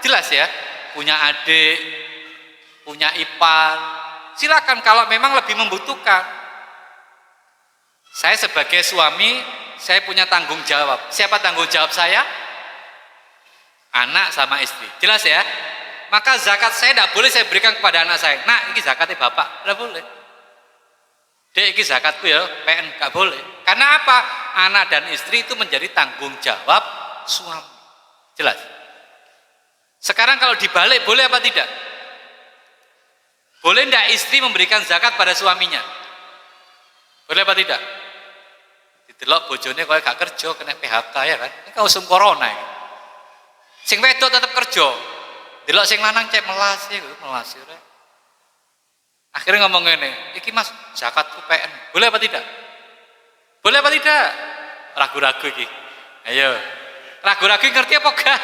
Jelas ya? Punya adik, punya ipar, silakan kalau memang lebih membutuhkan. Saya sebagai suami, saya punya tanggung jawab. Siapa tanggung jawab saya? Anak sama istri. Jelas ya? Maka zakat saya tidak boleh saya berikan kepada anak saya. Nah, ini zakatnya bapak, tidak boleh. Dek, ini zakatku ya, PN, tidak boleh. Karena apa? Anak dan istri itu menjadi tanggung jawab suami. Jelas? Sekarang kalau dibalik, boleh apa tidak? Boleh tidak istri memberikan zakat pada suaminya? Boleh apa tidak? Didelok bojone kaya gak kerja, kena PHK ya kan? Ini kan usum corona ya. Sing wedok tetap kerja. Delok sing lanang cek melas ya, melas ya. Akhirnya ngomong ngene, iki Mas, zakatku PN. Boleh apa tidak? Boleh apa tidak? Ragu-ragu iki. Ayo. Ragu-ragu ngerti apa gak?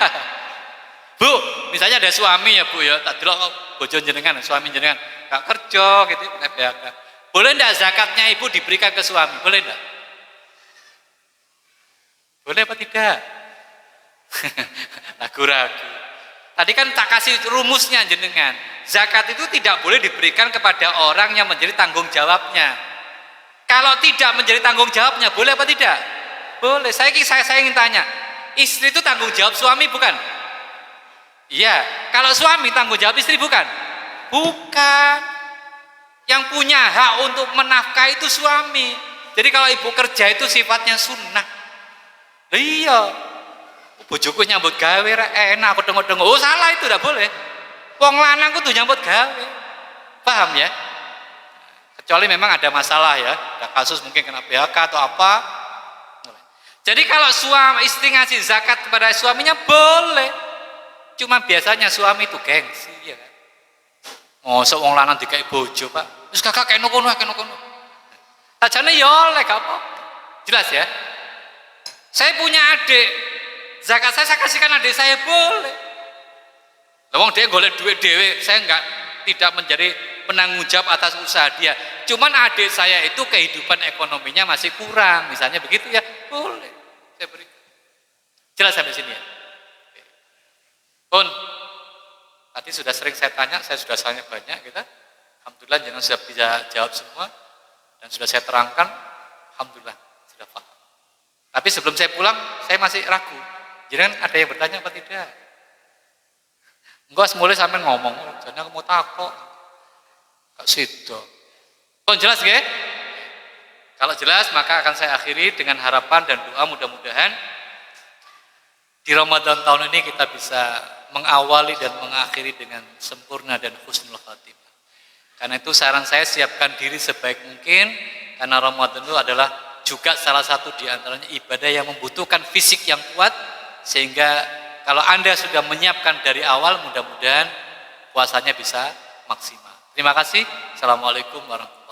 Bu, misalnya ada suami ya Bu ya, tak delok bojo jenengan, suami jenengan gak kerja gitu, kena PHK. Boleh enggak zakatnya ibu diberikan ke suami? Boleh enggak? Boleh apa tidak? Ragu-ragu. Tadi kan tak kasih rumusnya jenengan. Zakat itu tidak boleh diberikan kepada orang yang menjadi tanggung jawabnya. Kalau tidak menjadi tanggung jawabnya, boleh apa tidak? Boleh. Saya ingin tanya, istri itu tanggung jawab suami bukan? Iya. Kalau suami tanggung jawab istri bukan? Bukan. Yang punya hak untuk menafkahi itu suami. Jadi kalau ibu kerja itu sifatnya sunnah. Iya. Bojoku nyambut gawe enak, aku tengok-tengok. Oh salah, itu tidak boleh. Wong lanang kudu nyambut gawe. Paham ya? Kecuali memang ada masalah ya, ada kasus mungkin kena PHK atau apa. Jadi kalau suami istri ngasih zakat kepada suaminya boleh. Cuma biasanya suami itu gengsi ya kan. Mosok wong lanang dikai bojo, Pak. Wis kakak kene kono. Sajane ya oleh gak apa. Jelas ya? Saya punya adik, zakat saya kasihkan adik saya boleh. Wong dia golek duit dhewe, saya tidak menjadi penanggung jawab atas usaha dia. Cuman adik saya itu kehidupan ekonominya masih kurang, misalnya begitu ya, boleh saya beri. Jelas sampai sini ya. Pun tadi sudah sering saya tanya, saya sudah tanya banyak kita. Alhamdulillah jangan sudah bisa jawab semua dan sudah saya terangkan. Alhamdulillah sudah paham. Tapi sebelum saya pulang, saya masih ragu. Jadi kan ada yang bertanya apa tidak? Enggak, semula sampai ngomong, jadi aku mau takut. Kak Sido. Oh, jelas ya? Kalau jelas maka akan saya akhiri dengan harapan dan doa mudah-mudahan di Ramadan tahun ini kita bisa mengawali dan mengakhiri dengan sempurna dan husnul khatimah. Karena itu saran saya siapkan diri sebaik mungkin karena Ramadan itu adalah juga salah satu di antaranya ibadah yang membutuhkan fisik yang kuat sehingga kalau Anda sudah menyiapkan dari awal mudah-mudahan puasanya bisa maksimal. Terima kasih. Assalamualaikum warahmatullahi wabarakatuh.